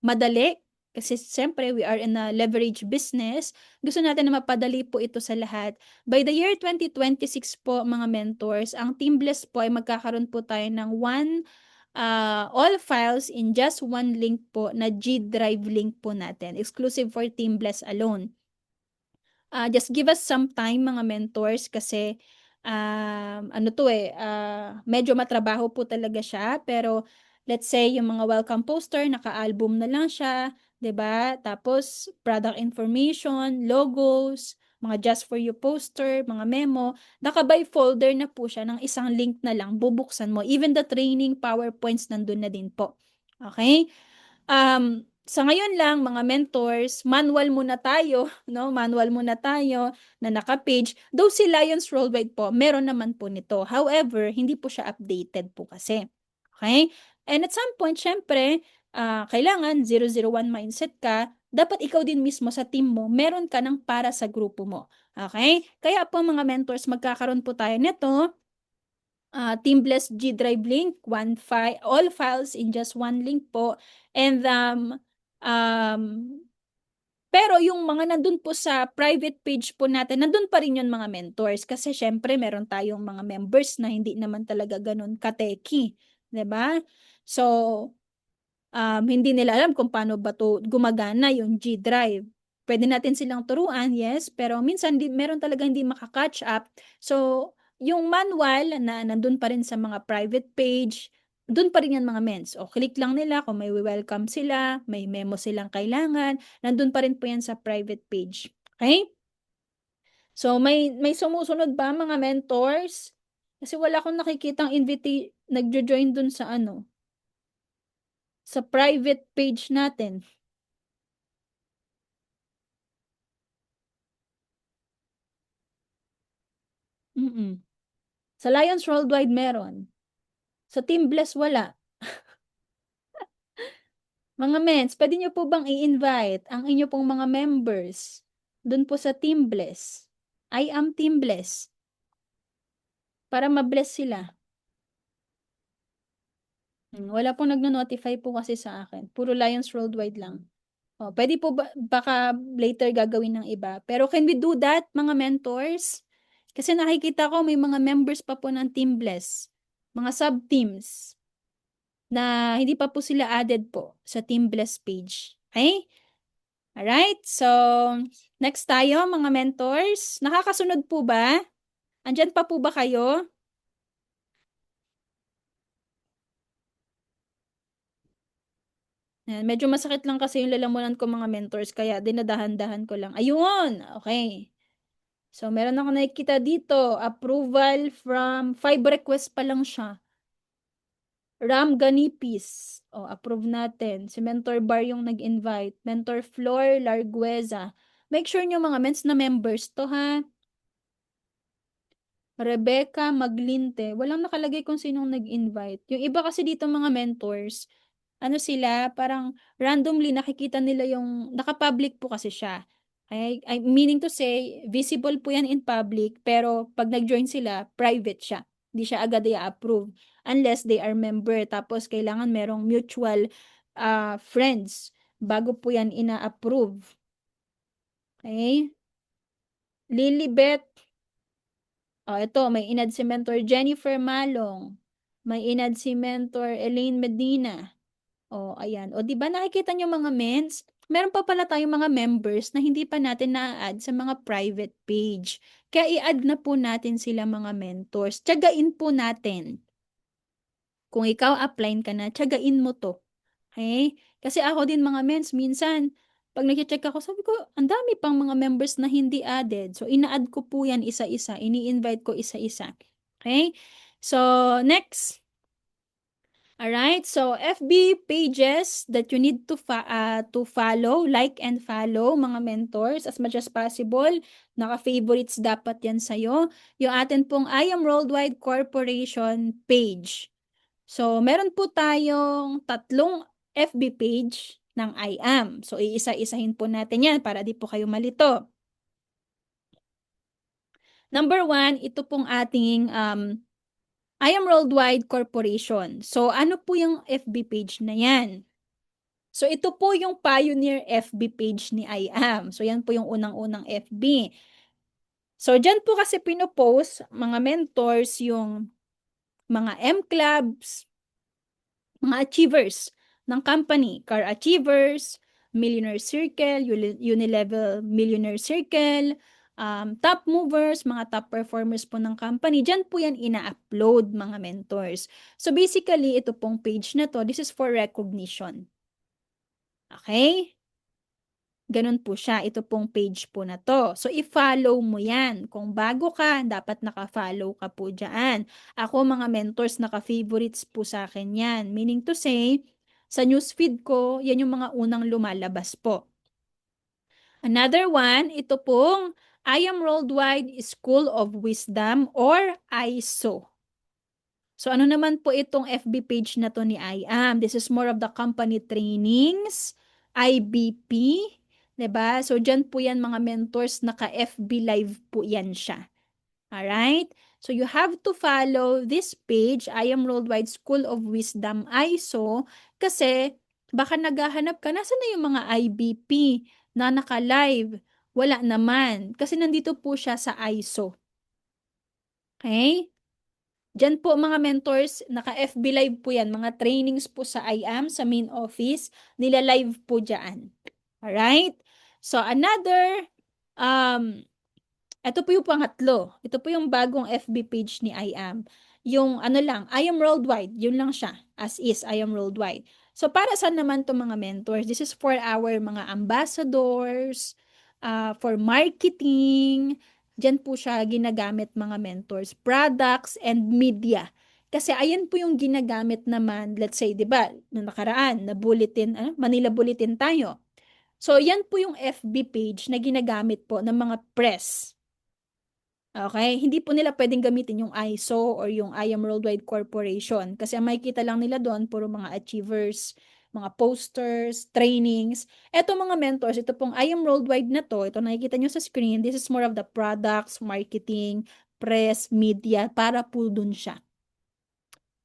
Speaker 1: madali, kasi siyempre we are in a leverage business, gusto natin na mapadali po ito sa lahat. By the year 2026 po, mga mentors, ang Teambless po ay magkakaroon po tayo ng all files in just one link po na G Drive link po natin, exclusive for Teambless alone. Just give us some time mga mentors kasi medyo matrabaho po talaga siya, pero let's say yung mga welcome poster, naka-album na lang siya, 'di ba? Tapos product information, logos, mga just for you poster, mga memo, naka-by folder na po siya ng isang link na lang, bubuksan mo. Even the training PowerPoints nandun na din po. Okay? Sa ngayon lang, mga mentors, manual muna tayo, no? Manual muna tayo na naka-page. Though si Lions Worldwide po, meron naman po nito. However, hindi po siya updated po kasi. Okay? And at some point, syempre, kailangan 001 mindset ka. Dapat ikaw din mismo sa team mo, meron ka ng para sa grupo mo. Okay? Kaya po mga mentors, magkakaroon po tayo nito. Teambless G Drive link, all files in just one link po. And um, pero yung mga nandun po sa private page po natin, nandun pa rin yung mga mentors. Kasi syempre, meron tayong mga members na hindi naman talaga ganun kateki. 'Di ba? So, hindi nila alam kung paano ba to gumagana yung G Drive. Pwede natin silang turuan, yes, pero minsan meron talaga hindi makakatch up. So, yung manual na nandun pa rin sa mga private page, dun pa rin yan mga mens. O click lang nila kung may welcome sila, may memo silang kailangan, nandun pa rin po yan sa private page. Okay? So, may sumusunod ba mga mentors? Kasi wala akong nakikitang nagjo-join dun sa sa private page natin. Mm-mm. Sa Lions Worldwide meron. Sa Team Bless wala. Mga mens, pwede nyo po bang i-invite ang inyo pong mga members dun po sa Team Bless? I am Team Bless para ma-bless sila. Wala pong nagno-notify po kasi sa akin. Puro Lions Worldwide lang. Pwede po ba, baka later gagawin ng iba. Pero can we do that, mga mentors? Kasi nakikita ko may mga members pa po ng Team Bless. Mga sub-teams na hindi pa po sila added po sa Team Bless page. Okay? Alright? So, next tayo, mga mentors. Nakakasunod po ba? Andyan pa po ba kayo? Ayan, medyo masakit lang kasi yung lalamunan ko mga mentors, kaya dinadahan-dahan ko lang. Ayun! Okay. So, meron ako nakikita dito. Approval from 5 requests pa lang siya. Ram Ganipis. Approve natin. Si Mentor Bar yung nag-invite. Mentor Flor Largueza. Make sure nyo mga mens na members to ha. Rebecca Maglinte. Walang nakalagay kung sinong nag-invite. Yung iba kasi dito mga mentors, ano sila, parang randomly nakikita nila yung, naka-public po kasi siya. Meaning to say, visible po yan in public, pero pag nag-join sila, private siya. Hindi siya agad i-approve. Unless they are member, tapos kailangan merong mutual friends bago po yan ina-approve. Okay? Lilibet. Ito, may inad si Mentor Jennifer Malong. May inad si Mentor Elaine Medina. Ayan. Di ba nakikita nyo mga mens? Meron pa pala tayong mga members na hindi pa natin na-add sa mga private page. Kaya i-add na po natin sila mga mentors. Tiyagain po natin. Kung ikaw apply ka na, tiyagain mo to. Okay? Kasi ako din mga mens, minsan, pag nag-check ako, sabi ko, ang dami pang mga members na hindi added. So, ina-add ko po yan isa-isa. Ini-invite ko isa-isa. Okay? So, next. Alright, so FB pages that you need to follow, like and follow mga mentors as much as possible. Naka-favorites dapat yan sa'yo. Yung atin pong I Am Worldwide Corporation page. So, meron po tayong 3 FB page ng I Am. So, iisa-isahin po natin yan para di po kayo malito. Number 1, ito pong ating I Am Worldwide Corporation. So, ano po yung FB page na yan? So, ito po yung pioneer FB page ni I Am. So, yan po yung unang-unang FB. So, dyan po kasi pinopost mga mentors, yung mga M-clubs, mga achievers ng company, car achievers, millionaire circle, unilevel millionaire circle, top movers, mga top performers po ng company. Diyan po yan ina-upload mga mentors. So basically, ito pong page na to, this is for recognition. Okay? Ganun po siya. Ito pong page po na to. So, i-follow mo yan. Kung bago ka, dapat naka-follow ka po dyan. Ako, mga mentors, naka-favorites po sa akin yan. Meaning to say, sa newsfeed ko, yan yung mga unang lumalabas po. Another one, ito pong I Am Worldwide School of Wisdom or ISO. So, ano naman po itong FB page na to ni I Am? This is more of the company trainings, IBP, 'di ba? So, dyan po yan mga mentors, naka-FB live po yan siya. Alright? So, you have to follow this page, I Am Worldwide School of Wisdom ISO, kasi baka naghahanap ka, nasa na yung mga IBP na naka-live? Wala naman. Kasi nandito po siya sa ISO. Okay? Diyan po mga mentors, naka-FB live po yan. Mga trainings po sa IAM, sa main office, nila live po dyan. Alright? So, another, ito po yung pangatlo. Ito po yung bagong FB page ni IAM. Yung ano lang, I Am Worldwide. Yun lang siya. As is, I Am Worldwide. So, para saan naman to mga mentors? This is for our mga ambassadors, for marketing. Diyan po siya ginagamit mga mentors. Products and media. Kasi ayan po yung ginagamit naman, let's say, di ba, noong nakaraan, na bulletin, Manila Bulletin tayo. So, yan po yung FB page na ginagamit po ng mga press. Okay? Hindi po nila pwedeng gamitin yung ISO or yung I Am Worldwide Corporation kasi ang makikita lang nila doon puro mga achievers, mga posters, trainings. Eto mga mentors, ito pong I Am Worldwide na to, ito nakikita nyo sa screen, this is more of the products, marketing, press, media, para po dun siya.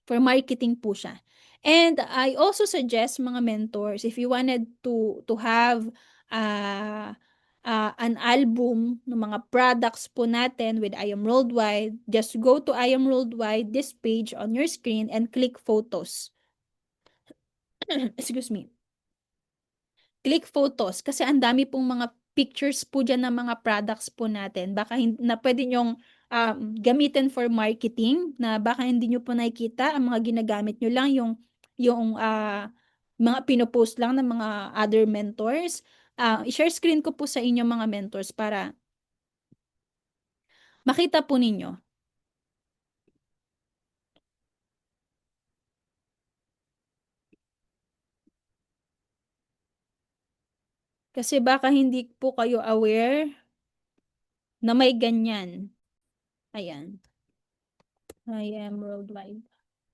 Speaker 1: For marketing po siya. And I also suggest mga mentors, if you wanted to have uh, an album ng mga products po natin with I Am Worldwide, just go to I Am Worldwide, this page on your screen, and click photos. Excuse me. Click photos kasi ang dami pong mga pictures po dyan ng mga products po natin. Baka na pwede nyong gamitin for marketing na baka hindi nyo po nakikita. Ang mga ginagamit nyo lang yung mga pinopost lang ng mga other mentors. I-share screen ko po sa inyo mga mentors para makita po ninyo. Kasi baka hindi po kayo aware na may ganyan. Ayan. I am worldwide.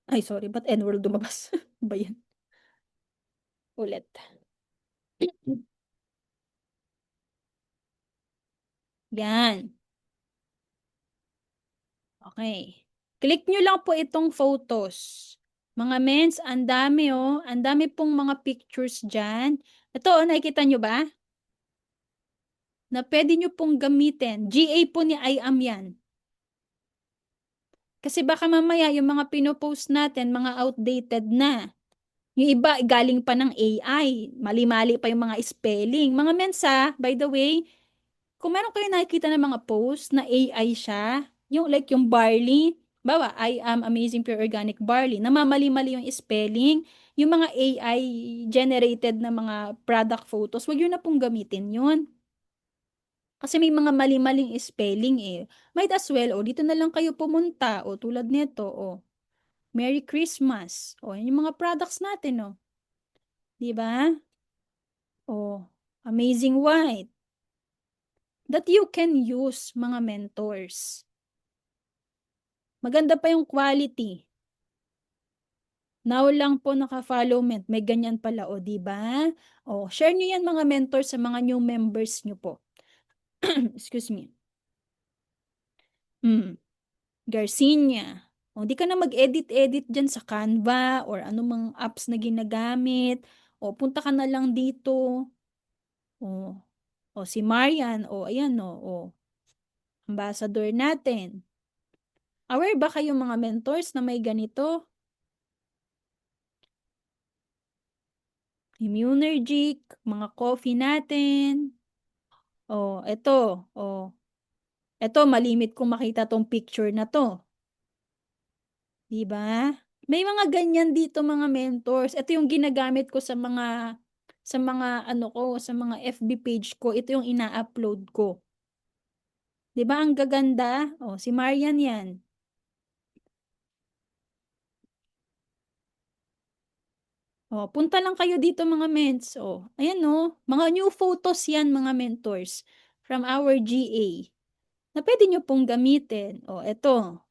Speaker 1: Ay, sorry. Ba't N-world lumabas? Ba yan? Ulit. Yan. Okay. Click nyo lang po itong photos. Mga mens, ang dami oh. Ang dami pong mga pictures dyan. Ito oh, nakikita nyo ba? Na pwede nyo pong gamitin. GA po ni IAM yan. Kasi baka mamaya yung mga pinopost natin, mga outdated na. Yung iba, galing pa ng AI. Mali-mali pa yung mga spelling. Mga mensa, by the way, kung meron kayo nakikita ng mga post na AI siya, yung like yung barley, bawa, I am amazing pure organic barley, namamali-mali yung spelling, yung mga AI generated na mga product photos, wag yun na pong gamitin yun. Kasi may mga mali-maling spelling eh. Might as well, o dito na lang kayo pumunta, o tulad nito, o Merry Christmas. O, yan yung mga products natin, o. Di ba? O, Amazing White. That you can use, mga mentors. Maganda pa yung quality. Now lang po naka-follow me. May ganyan pala, o, di ba? O, share nyo yan mga mentors sa mga new members nyo po. Excuse me. Garcinia. O, di ka na mag-edit-edit dyan sa Canva or anumang apps na ginagamit. O, punta ka na lang dito. O, si Marian. O, ayan o. Ambassador natin. Aware ba kayong mga mentors na may ganito? Immunergic, mga coffee natin. Ito. Ito, malimit kong makita tong picture na to. Diba? May mga ganyan dito mga mentors. Ito yung ginagamit ko sa mga ano ko, sa mga FB page ko. Ito yung ina-upload ko. 'Di ba ang gaganda? Si Marian 'yan. Punta lang kayo dito mga ments. Ayan mga new photos 'yan mga mentors from our GA na pwede nyo pong gamitin. Eto.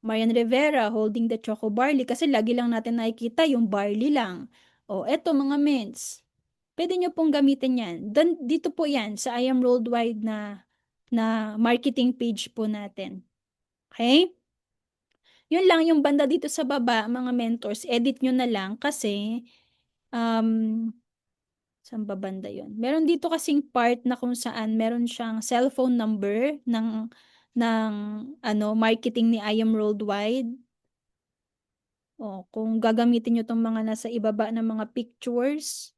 Speaker 1: Marian Rivera holding the choco barley kasi lagi lang natin nakikita yung barley lang. Eto mga ments. Pwede nyo pong gamitin yan. Dito po yan sa I Am Worldwide na marketing page po natin. Okay? Yun lang yung banda dito sa baba, mga mentors. Edit nyo na lang kasi um, saan ba banda yun? Meron dito kasing part na kung saan meron siyang cellphone number ng marketing ni I Am Worldwide. Kung gagamitin nyo tong mga nasa ibaba ng mga pictures,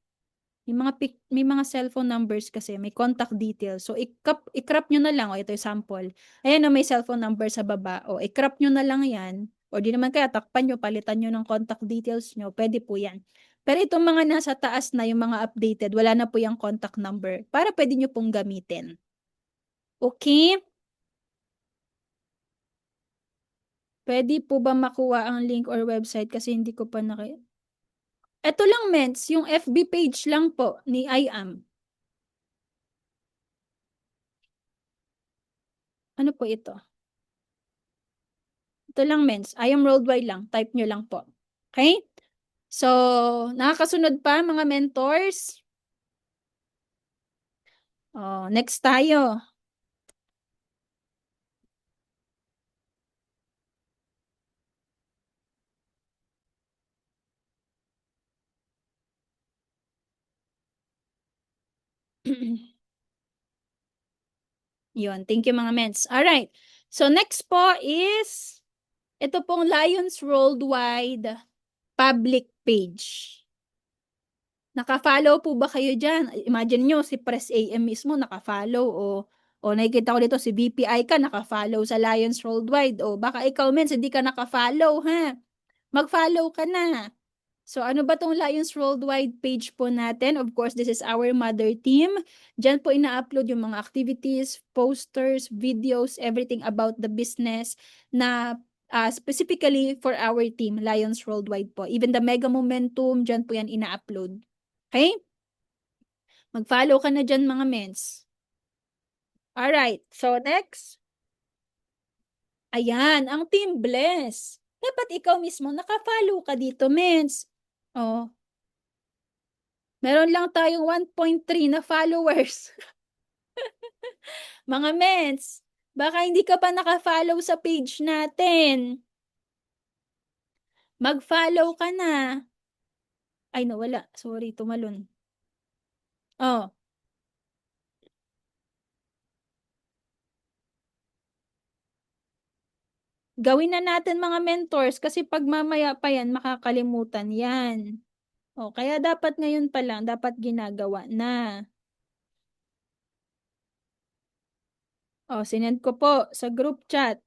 Speaker 1: may mga cellphone numbers kasi, may contact details. So, i-crop nyo na lang. Ito yung sample. Ayan may cellphone number sa baba. I-crop nyo na lang yan. O di naman kaya, takpan nyo, palitan nyo ng contact details nyo. Pwede po yan. Pero itong mga nasa taas na, yung mga updated, wala na po yung contact number. Para pwede nyo pong gamitin. Okay? Pwede po ba makuha ang link or website kasi hindi ko pa Ito lang, Ments. Yung FB page lang po ni IAM. Ano po ito? Ito lang, mens. I am worldwide lang. Type nyo lang po. Okay? So, nakakasunod pa mga mentors. Oh, next tayo. Yun. Thank you mga mens. Alright. So, next po is ito pong Lions Worldwide public page. Naka-follow po ba kayo dyan? Imagine nyo, si Press AM mismo naka-follow o nakikita ko dito si BPI ka naka-follow sa Lions Worldwide o baka ikaw men hindi ka naka-follow ha. Mag-follow ka na. So ano ba tong Lions Worldwide page po natin? Of course, this is our mother team. Diyan po ina-upload yung mga activities, posters, videos, everything about the business na specifically for our team, Lions Worldwide po. Even the Mega Momentum, diyan po yan ina-upload. Okay? Mag-follow ka na dyan mga mens. Alright, so next. Ayan, ang Team Bless. Dapat ikaw mismo naka-follow ka dito, mens. Oh, meron lang tayong 1.3 na followers. Mga mens, baka hindi ka pa naka-follow sa page natin. Mag-follow ka na. Ay, nawala. Sorry, tumalon. Oh, gawin na natin mga mentors kasi pag mamaya pa yan, makakalimutan yan. O, kaya dapat ngayon pa lang, dapat ginagawa na. O, sinend ko po sa group chat.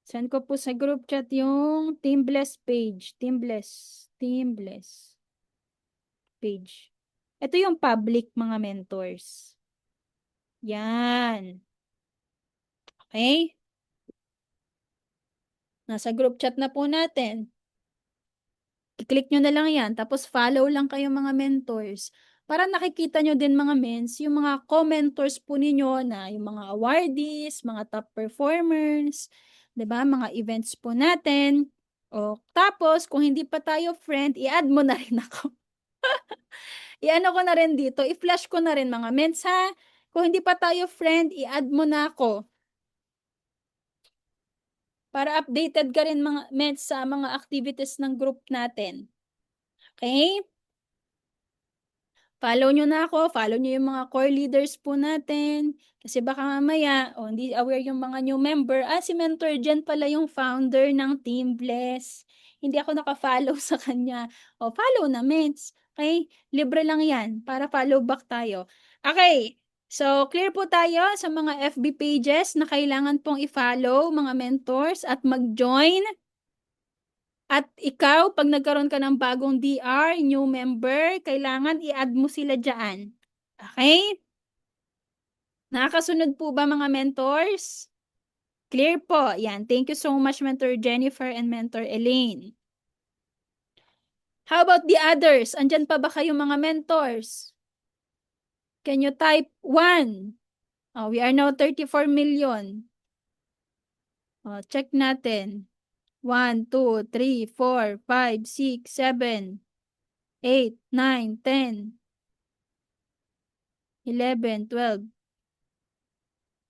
Speaker 1: Send ko po sa group chat yung Team Bless page. Team Bless. Team Bless page. Ito yung public mga mentors. Yan. Okay? Nasa group chat na po natin. I-click nyo na lang yan. Tapos follow lang kayo mga mentors. Para nakikita nyo din mga mens, yung mga commentors po ninyo na yung mga awardees, mga top performers, 'di ba? Mga events po natin. O, tapos, kung hindi pa tayo friend, i-add mo na rin ako. I-ano ko na rin dito, i-flash ko na rin mga mens ha. Kung hindi pa tayo friend, i-add mo na ako. Para updated ka rin mga mens sa mga activities ng group natin. Okay? Follow nyo na ako, follow nyo yung mga core leaders po natin. Kasi baka mamaya, hindi aware yung mga new member. Si Mentor Jen pala yung founder ng Team Bless. Hindi ako naka-follow sa kanya. Follow na, ments. Okay? Libre lang yan para follow back tayo. Okay. So, clear po tayo sa mga FB pages na kailangan pong i-follow mga mentors at mag-join. At ikaw, pag nagkaroon ka ng bagong DR, new member, kailangan i-add mo sila dyan. Okay? Nakakasunod po ba mga mentors? Clear po. Yan. Thank you so much, Mentor Jennifer and Mentor Elaine. How about the others? Andyan pa ba kayo mga mentors? Can you type 1? We are now 34 million. Check natin. 1, 2, 3, 4, 5, 6, 7, 8, 9, 10. 11, 12.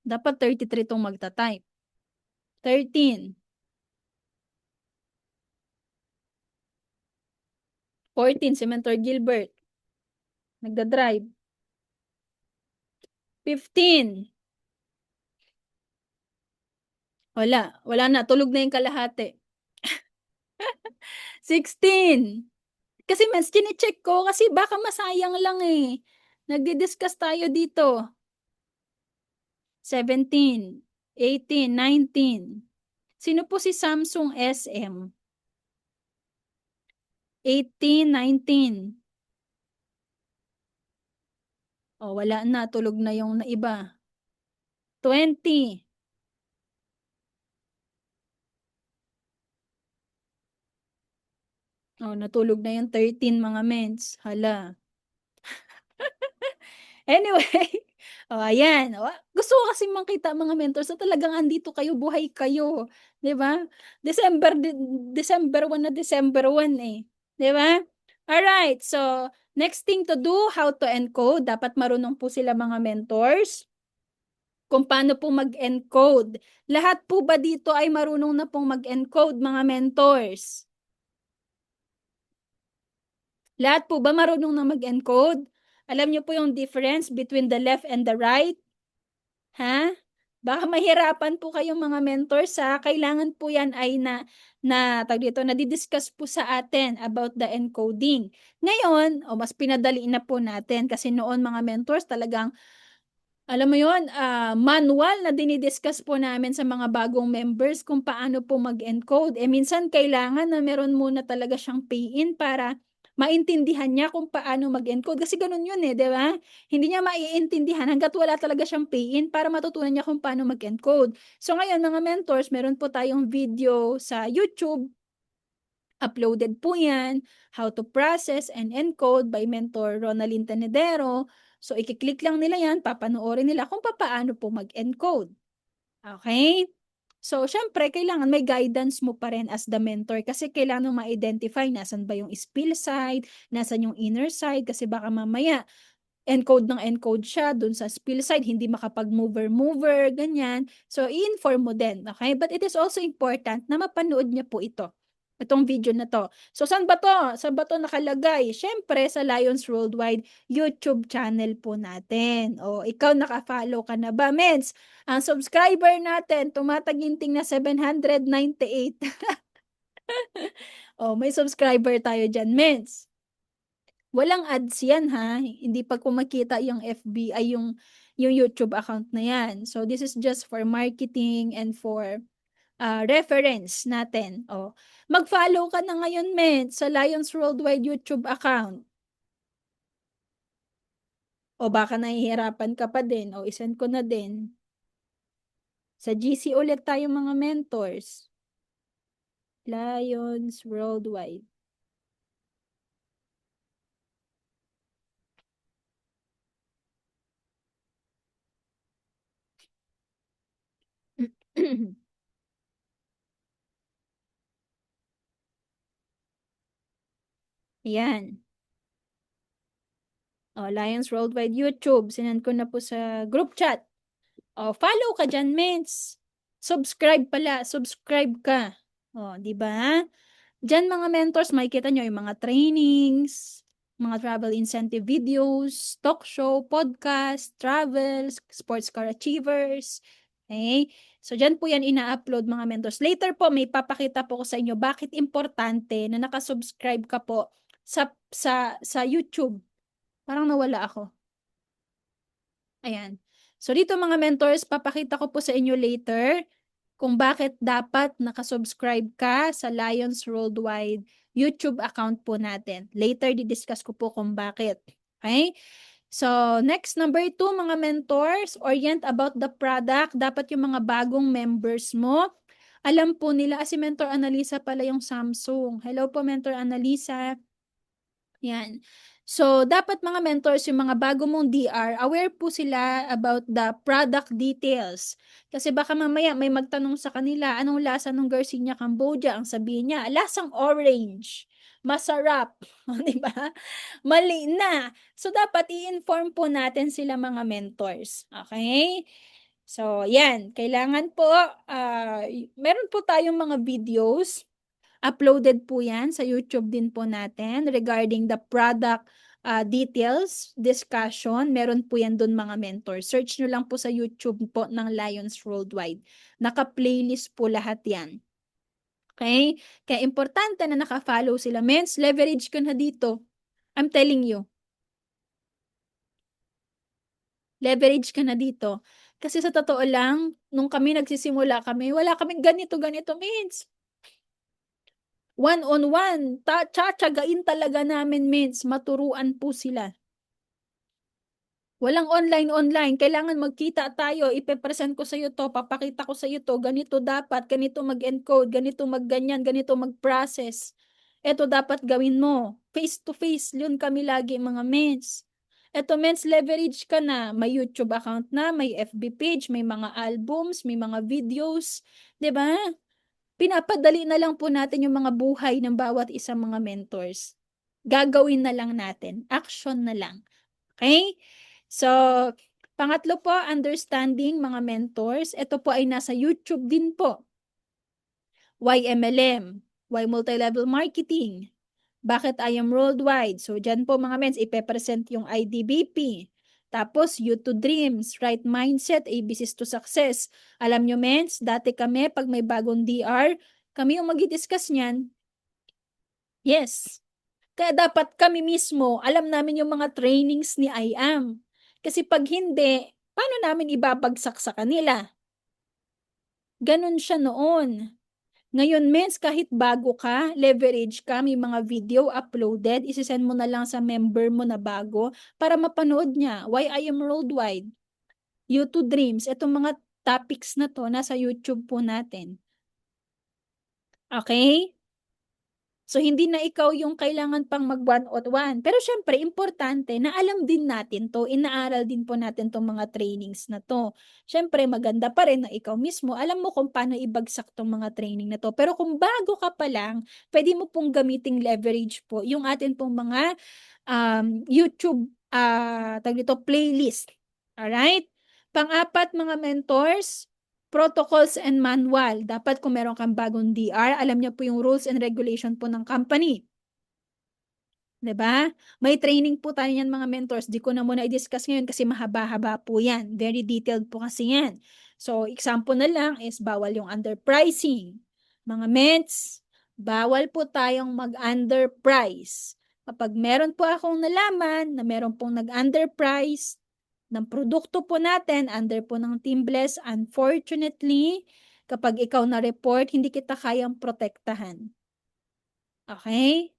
Speaker 1: Dapat 33 tong magta-type. 13. 14, si Mentor Gilbert. Nagda-drive. 15. Wala. Wala na. Tulog na yung kalahati. 16. Kasi mas chinecheck ko kasi baka masayang lang eh. Nagdi-discuss tayo dito. 17. 18. 19. Sino po si Samsung SM? 18, 19. Wala na. Tulog na yung iba. 20. Natulog na yung 13 mga mens. Hala. Anyway, oh, ayan. Oh, gusto ko kasi makita mga mentors na talagang andito kayo, buhay kayo. 'Di ba? December, December 1 na December 1 eh. 'Di ba? Alright, so next thing to do, how to encode. Dapat marunong po sila mga mentors kung paano po mag-encode. Lahat po ba dito ay marunong na pong mag-encode, mga mentors? Lahat po ba marunong na mag-encode? Alam niyo po yung difference between the left and the right? Ha? Baka mahirapan po kayong mga mentors ha. Kailangan po yan ay tag dito, nadidiscuss po sa atin about the encoding. Ngayon, mas pinadali na po natin kasi noon mga mentors talagang alam mo yon, manual na dinidiscuss po namin sa mga bagong members kung paano po mag-encode. Minsan kailangan na meron muna talaga siyang pay-in para maintindihan niya kung paano mag-encode. Kasi ganun yun eh, di ba? Hindi niya maiintindihan hanggat wala talaga siyang pay-in para matutunan niya kung paano mag-encode. So ngayon mga mentors, meron po tayong video sa YouTube. Uploaded po yan, How to Process and Encode by Mentor Ronaldin Tenedero. So, ikiklik lang nila yan, papanoorin nila kung paano po mag-encode. Okay? So, syempre, kailangan may guidance mo pa rin as the mentor kasi kailangan mo ma-identify nasan ba yung spill side, nasan yung inner side kasi baka mamaya encode ng encode siya dun sa spill side, hindi makapag-mover-mover, ganyan. So, i-inform mo din, okay? But it is also important na mapanood niya po itong video na to. So, saan ba to? Saan ba to nakalagay? Siyempre, sa Lions Worldwide YouTube channel po natin. O, ikaw naka-follow ka na ba, Mens? Ang subscriber natin, tumataginting na 798. O, may subscriber tayo dyan, Mens. Walang ads yan ha. Hindi pa kumakita yung FB ay yung YouTube account na yan. So this is just for marketing and for reference natin. Oh, mag-follow ka na ngayon, men, sa Lions Worldwide YouTube account. O baka nahihirapan ka pa din. O isend ko na din. Sa GC ulit tayo mga mentors. Lions Worldwide. Yan. O, Lions Worldwide YouTube. Sinend ko na po sa group chat. O, follow ka dyan, mens. Subscribe pala. Subscribe ka. O, di ba? Diyan mga mentors, makikita nyo yung mga trainings, mga travel incentive videos, talk show, podcast, travels, sports car achievers. Okay? So, dyan po yan ina-upload mga mentors. Later po, may papakita po ko sa inyo bakit importante na nakasubscribe ka po sa YouTube. Parang nawala ako. Ayan. So, dito mga mentors, papakita ko po sa inyo later kung bakit dapat nakasubscribe ka sa Lions Worldwide YouTube account po natin. Later, didiscuss ko po kung bakit. Okay? So, next, number 2, mga mentors, orient about the product. Dapat yung mga bagong members mo, alam po nila, si Mentor Analisa pala yung Samsung. Hello po, Mentor Analisa. Yan. So, dapat mga mentors, yung mga bago mong DR, aware po sila about the product details. Kasi baka mamaya may magtanong sa kanila, anong lasa ng Garcinia Cambodia? Ang sabihin niya, lasang orange. Masarap. Di ba? Mali na. So, dapat i-inform po natin sila mga mentors. Okay? So, yan. Kailangan po, meron po tayong mga videos. Uploaded po yan sa YouTube din po natin regarding the product details, discussion. Meron po yan doon mga mentor. Search nyo lang po sa YouTube po ng Lions Worldwide. Naka-playlist po lahat yan. Okay? Kaya importante na naka-follow sila. Mens, leverage ka na dito. I'm telling you. Leverage ka na dito. Kasi sa totoo lang, nung kami nagsisimula kami, wala kaming ganito, mens. One-on-one, tsatsagain talaga namin, mates. Maturuan po sila. Walang online-online. Kailangan magkita tayo. Ipe-present ko sa iyo to. Papakita ko sa iyo to. Ganito dapat. Ganito mag-encode. Ganito mag-ganyan. Ganito mag-process. Ito dapat gawin mo. Face to face. Yun kami lagi, mga mates. Eto mens, leverage ka na. May YouTube account na, may FB page, may mga albums, may mga videos. 'Di ba? Pinapadali na lang po natin yung mga buhay ng bawat isang mga mentors. Gagawin na lang natin. Action na lang. Okay? So, pangatlo po, understanding mga mentors. Ito po ay nasa YouTube din po. Why MLM? Why multi-level marketing? Bakit I am worldwide? So, dyan po mga mens, ipepresent yung IDBP. Tapos, You to Dreams, Right Mindset, ABCs to Success. Alam nyo mens, dati kami, pag may bagong DR, kami yung mag-discuss niyan. Yes. Kaya dapat kami mismo, alam namin yung mga trainings ni IAM. Kasi pag hindi, paano namin ibabagsak sa kanila? Ganon siya noon. Ngayon, mens, kahit bago ka, leverage ka, may mga video uploaded, isisend mo na lang sa member mo na bago para mapanood niya. Why I am worldwide? You to Dreams. Itong mga topics na to, nasa YouTube po natin. Okay? So, hindi na ikaw yung kailangan pang mag one-on-one. Pero syempre, importante na alam din natin to, inaaral din po natin tong mga trainings na to. Syempre, maganda pa rin na ikaw mismo, alam mo kung paano ibagsak tong mga training na to. Pero kung bago ka pa lang, pwede mo pong gamiting leverage po yung atin pong mga YouTube tawag dito, playlist. Alright? Pang-apat, mga mentors, protocols and manual. Dapat kung meron kang bagong DR, alam niya po yung rules and regulation po ng company. 'Di ba? May training po tayo yan mga mentors. Di ko na muna i-discuss ngayon kasi mahaba-haba po yan. Very detailed po kasi yan. So, example na lang is bawal yung underpricing. Mga ments, bawal po tayong mag-underprice. Kapag meron po akong nalaman na meron pong nag-underprice ng produkto po natin, under po ng Team Bless, unfortunately, kapag ikaw na-report, hindi kita kayang protektahan. Okay?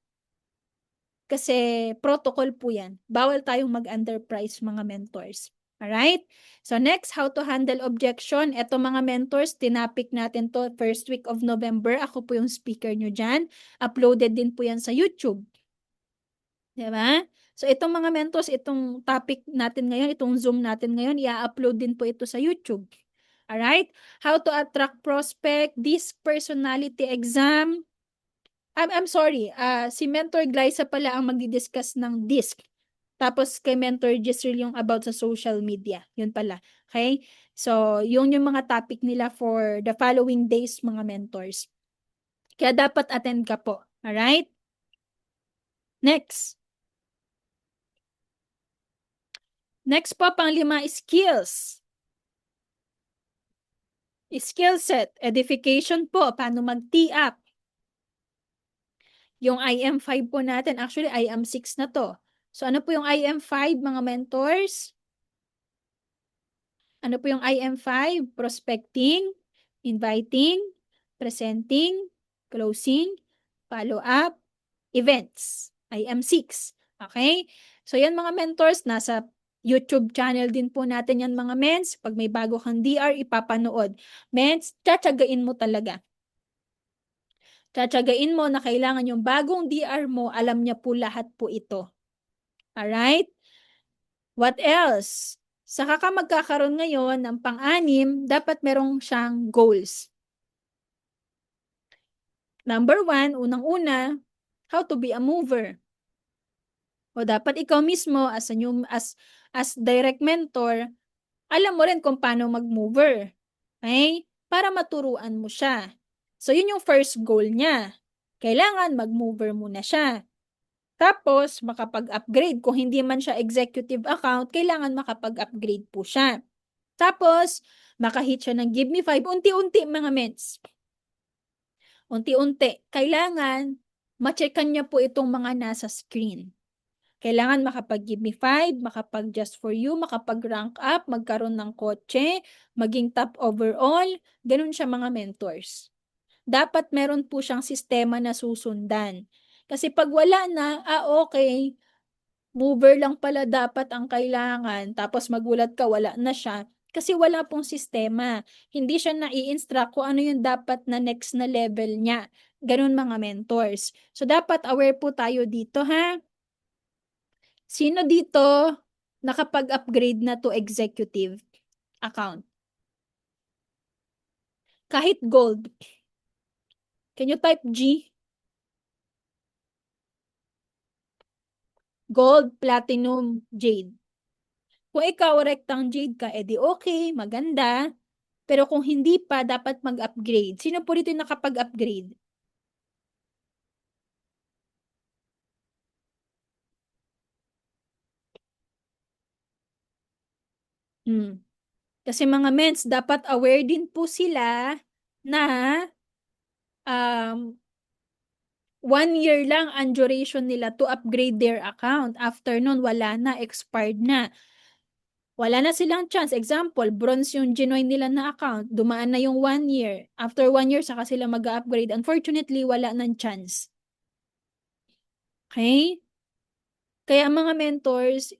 Speaker 1: Kasi protocol po yan. Bawal tayong mag-underprice mga mentors. Alright? So next, how to handle objection. Ito mga mentors, tinapik natin to first week of November. Ako po yung speaker nyo dyan. Uploaded din po yan sa YouTube. Diba? So itong mga mentors, itong topic natin ngayon, itong Zoom natin ngayon, i-upload din po ito sa YouTube. Alright? How to attract prospect, DISC personality exam. I'm sorry, si Mentor Glyza pala ang magdi-discuss ng DISC. Tapos kay Mentor Gisril yung about sa social media. Yun pala. Okay? So, yun yung mga topic nila for the following days, mga mentors. Kaya dapat attend ka po. Alright? Next. Next po, pang-5, skills. Skill set, edification po, paano mag-tee up. Yung IM5 po natin, actually IM6 na to. So ano po yung IM5 mga mentors? Ano po yung IM5? Prospecting, inviting, presenting, closing, follow-up, events. IM6. Okay? So yan mga mentors, nasa YouTube channel din po natin yan mga mens. Pag may bago kang DR, ipapanood. Mens, tsatsagain mo talaga. Tsatsagain mo na kailangan yung bagong DR mo, alam niya po lahat po ito. Alright? What else? Saka ka magkakaroon ngayon ng pang-anim, dapat merong siyang goals. Number 1, unang-una, how to be a mover. O dapat ikaw mismo as direct mentor, alam mo rin kung paano mag-mover. Okay? Para maturuan mo siya. So, yun yung first goal niya. Kailangan mag-mover muna siya. Tapos, makapag-upgrade. Kung hindi man siya executive account, kailangan makapag-upgrade po siya. Tapos, makahit siya ng Give Me 5. Unti-unti mga mens. Unti-unti. Kailangan, ma-checkan niya po itong mga nasa screen. Kailangan makapag-Give Me 5, makapag Just For You, makapag-rank up, magkaroon ng kotse, maging top overall. Ganun siya mga mentors. Dapat meron po siyang sistema na susundan. Kasi pag wala na, okay, mover lang pala dapat ang kailangan, tapos magulat ka, wala na siya. Kasi wala pong sistema. Hindi siya nai-instruct kung ano yung dapat na next na level niya. Ganun mga mentors. So, dapat aware po tayo dito, ha? Sino dito nakapag-upgrade na to executive account? Kahit gold. Can you type G? Gold, platinum, jade. Kung ikaw rectang jade ka, edi okay, maganda. Pero kung hindi pa, dapat mag-upgrade. Sino po dito yung nakapag-upgrade? Hmm. Kasi mga mens, dapat aware din po sila na um, 1 year lang ang duration nila to upgrade their account. After nun, wala na, expired na. Wala na silang chance. Example, bronze yung ginoin nila na account. Dumaan na yung 1 year. After 1 year, saka sila mag-upgrade. Unfortunately, wala ng chance. Okay? Kaya mga mentors,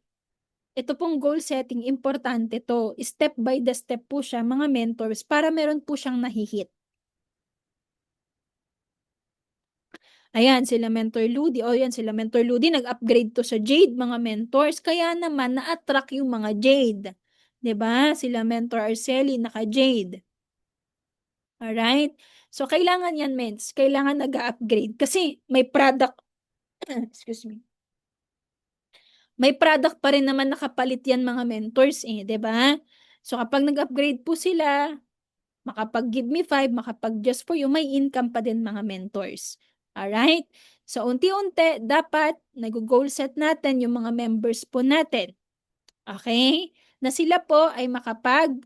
Speaker 1: ito pong goal setting, importante to. Step by the step po siya, mga mentors, para meron po siyang nahihit. Ayan, sila Mentor Ludi. O yan, sila Mentor Ludi, nag-upgrade to sa Jade, mga mentors. Kaya naman, na-attract yung mga Jade. 'Di ba? Sila Mentor Arceli, naka-Jade. Alright? So, kailangan yan, mens. Kailangan nag-upgrade. Kasi may product, excuse me, may product pa rin naman nakapalit yan, mga mentors, eh. 'Di ba? So, kapag nag-upgrade po sila, makapag-give me 5, makapag-just for you, may income pa din, mga mentors. Alright? So, unti-unti, dapat nag-goal set natin yung mga members po natin. Okay? Na sila po ay mahit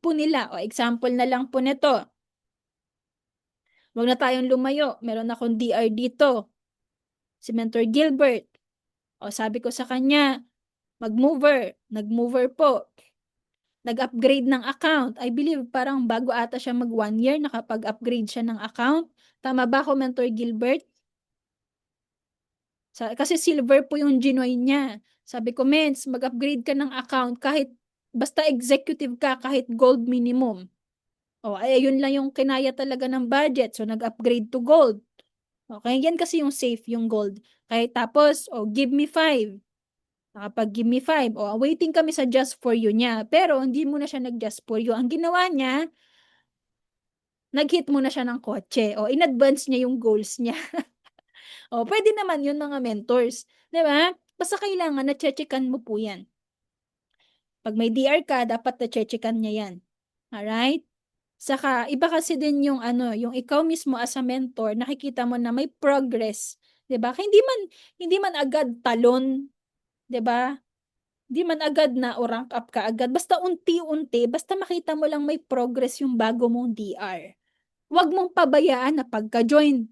Speaker 1: po nila. O, example na lang po nito. Huwag na tayong lumayo. Meron akong DR dito. Si Mentor Gilbert. O, sabi ko sa kanya, mag-mover. Nag-mover po. Nag-upgrade ng account. I believe parang bago ata siya mag 1 year, nakapag-upgrade siya ng account. Tama ba ako, Mentor Gilbert? Kasi silver po yung ginoin niya. Sabi ko, Mens, mag-upgrade ka ng account kahit basta executive ka, kahit gold minimum. O, ay, yun lang yung kinaya talaga ng budget. So, nag-upgrade to gold. Okay, yan kasi yung safe, yung gold. Kahit tapos, give me 5. Nakapag-give me 5. O, waiting kami sa just for you niya. Pero, hindi mo na siya nag-just for you. Ang ginawa niya, nag-hit mo na siya ng kotse. O, in-advance niya yung goals niya. O, pwede naman yun, mga mentors. 'Di ba? Basta kailangan na-checkan mo po yan. Pag may DR ka, dapat na-checkan niya yan. Alright? Saka, iba kasi din yung yung ikaw mismo as a mentor, nakikita mo na may progress. 'Di ba? Hindi man agad talon, 'di ba? Hindi man agad na o rank up ka agad. Basta unti-unti, basta makita mo lang may progress yung bago mong DR. Huwag mong pabayaan na pagka-join,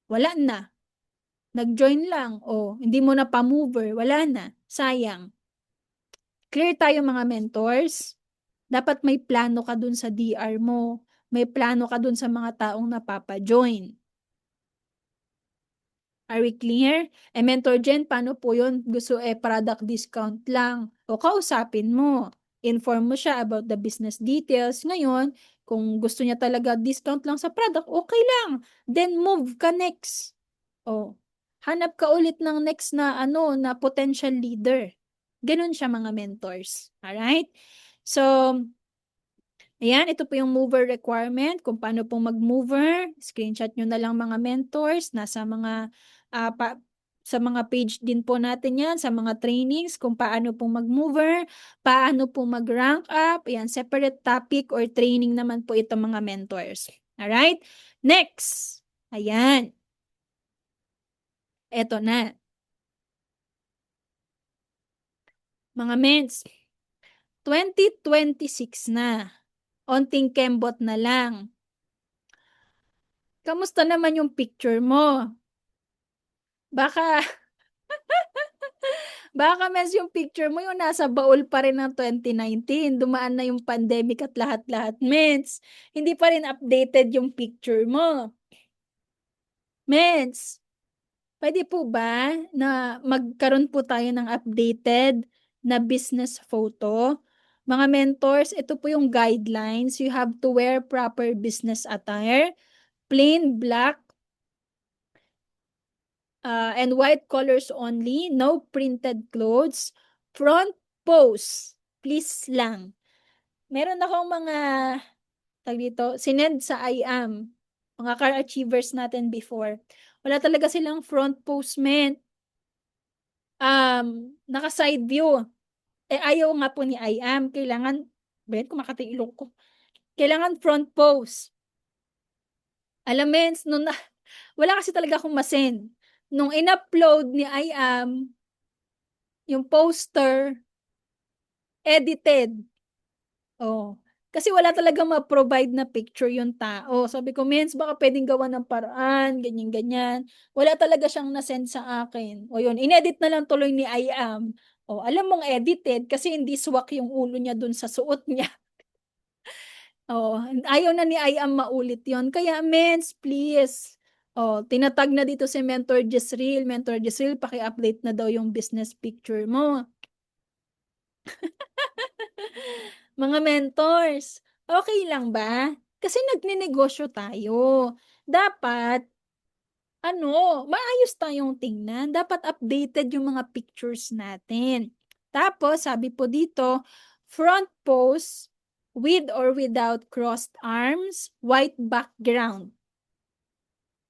Speaker 1: wala na. Nag-join lang, hindi mo na pa-mover, wala na. Sayang. Clear tayo, mga mentors? Dapat may plano ka dun sa DR mo. May plano ka dun sa mga taong napapa-join. Are we clear? Mentor Jen, paano po yun? Gusto product discount lang. O kausapin mo. Inform mo siya about the business details. Ngayon, kung gusto niya talaga discount lang sa product, okay lang. Then move ka next. O, hanap ka ulit ng next na na potential leader. Ganun siya, mga mentors. Alright? So, ayan, ito po yung mover requirement, kung paano pong mag-mover. Screenshot nyo na lang, mga mentors. Nasa mga, sa mga page din po natin yan, sa mga trainings, kung paano pong mag-mover, paano pong mag-rank up. Ayan, separate topic or training naman po ito, mga mentors. Alright? Next. Ayan. Eto na. Mga mens, 2026 na. Onting kembot na lang. Kamusta naman yung picture mo? Baka, baka mes yung picture mo yung nasa baul pa rin ng 2019. Dumaan na yung pandemic at lahat-lahat, mens. Hindi pa rin updated yung picture mo. Mens, pwede po ba na magkaroon po tayo ng updated na business photo? Mga mentors, ito po yung guidelines. You have to wear proper business attire. Plain black And white colors only, no printed clothes, front pose, please lang. Meron akong mga, tag dito, sinend sa IAM, mga car achievers natin before. Wala talaga silang front pose, men. Naka side view. Ayaw nga po ni IAM, kailangan, Ben, kumakati ilong ko. Kailangan front pose. Alam, mens, wala kasi talaga akong masend. Nung in-upload ni IAM, yung poster, edited. Oh. Kasi wala talaga ma-provide na picture yung tao. Sabi ko, mens, baka pwedeng gawa ng paraan, ganyan-ganyan. Wala talaga siyang nasend sa akin. O yun, inedit na lang tuloy ni IAM. O, alam mong edited kasi hindi swak yung ulo niya dun sa suot niya. Oh, ayaw na ni IAM maulit yon. Kaya, mens, please. Oh, tinatag na dito si Mentor Jezreel. Mentor Jezreel, paki-update na daw yung business picture mo. Mga mentors, okay lang ba? Kasi nagninegosyo tayo. Dapat, maayos tayong tingnan. Dapat updated yung mga pictures natin. Tapos, sabi po dito, front pose with or without crossed arms, white background.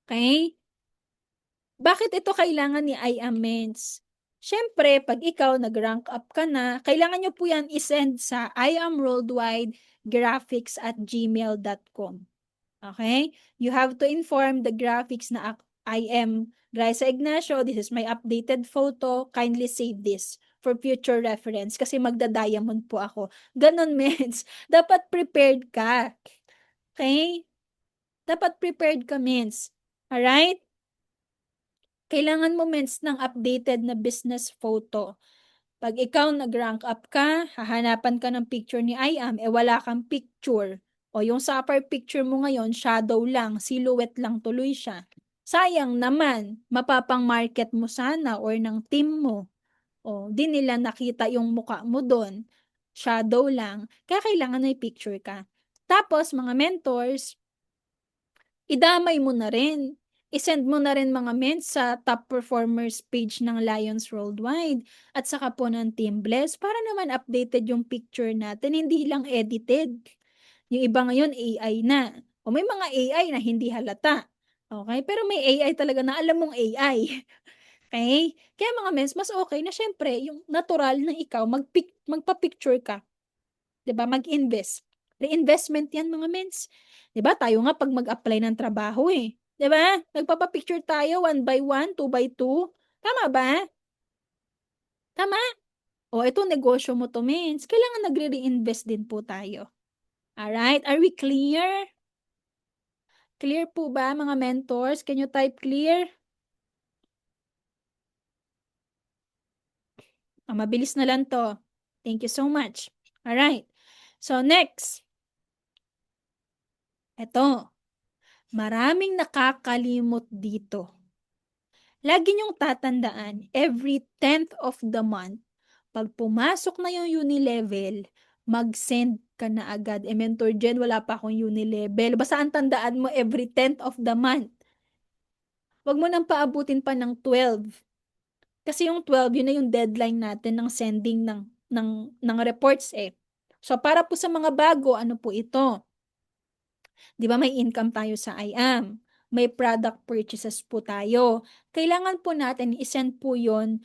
Speaker 1: Okay? Bakit ito kailangan ni IAMens? Siyempre, pag ikaw nag-rank up ka na, kailangan nyo po yan isend sa iamworldwidegraphics@gmail.com. Okay? You have to inform the graphics na I am Graisa Ignacio. This is my updated photo. Kindly save this for future reference kasi magda-diamond po ako. Ganon, mens. Dapat prepared ka. Okay? Dapat prepared ka, mens. Alright? Kailangan mo, mens, ng updated na business photo. Pag ikaw nag-rank up ka, hahanapan ka ng picture ni IAM, wala kang picture. O yung supper picture mo ngayon, shadow lang, silhouette lang tuloy siya. Sayang naman, mapapang market mo sana or ng team mo. O, di nila nakita yung muka mo doon. Shadow lang. Kaya kailangan may picture ka. Tapos, mga mentors, idamay mo na rin. I-send mo na rin mga ments sa top performers page ng Lions Worldwide at saka po ng Team Bless para naman updated yung picture natin, hindi lang edited. Yung iba ngayon AI na. O may mga AI na hindi halata. Okay? Pero may AI talaga na alam mong AI. Okay? Kaya mga mens, mas okay na syempre yung natural na ikaw magpa-picture ka. 'Di ba? Mag-invest. Reinvestment 'yan mga mens. 'Di ba? Tayo nga pag mag-apply ng trabaho 'Di ba? Nagpapa-picture tayo one by one, two by two. Tama ba? Tama? O ito negosyo mo to, mens. Kailangan nagre-reinvest din po tayo. Alright? Are we clear? Clear po ba mga mentors? Can you type clear? Mabilis na lang to. Thank you so much. Alright. So next. Ito. Maraming nakakalimot dito. Lagi niyong tatandaan, every 10th of the month, pag pumasok na yung Unilevel, mag-send ka na agad. Mentor Jen, wala pa akong Unilevel. Basta ang tandaan mo, every 10th of the month. Huwag mo nang paabutin pa ng 12. Kasi yung 12, yun na yung deadline natin ng sending ng reports . So, para po sa mga bago, ano po ito? Di ba may income tayo sa IAM? May product purchases po tayo. Kailangan po natin isend po yon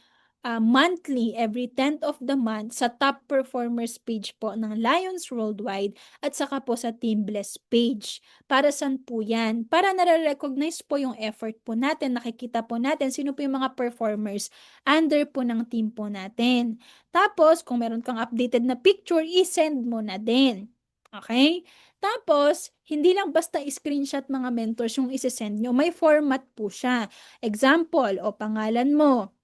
Speaker 1: monthly, every 10th of the month sa top performers page po ng Lions Worldwide at saka po sa Team Bless page. Para saan po yan? Para nare-recognize po yung effort po natin, nakikita po natin sino po yung mga performers under po ng team po natin. Tapos, kung meron kang updated na picture, isend mo na din. Okay? Tapos, hindi lang basta screenshot mga mentors yung isesend nyo. May format po siya. Example, o pangalan mo,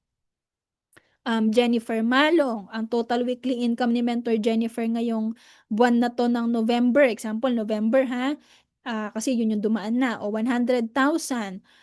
Speaker 1: Jennifer Malong. Ang total weekly income ni Mentor Jennifer ngayong buwan na to ng November. Example, November ha. Kasi yun yung dumaan na. O 100,000.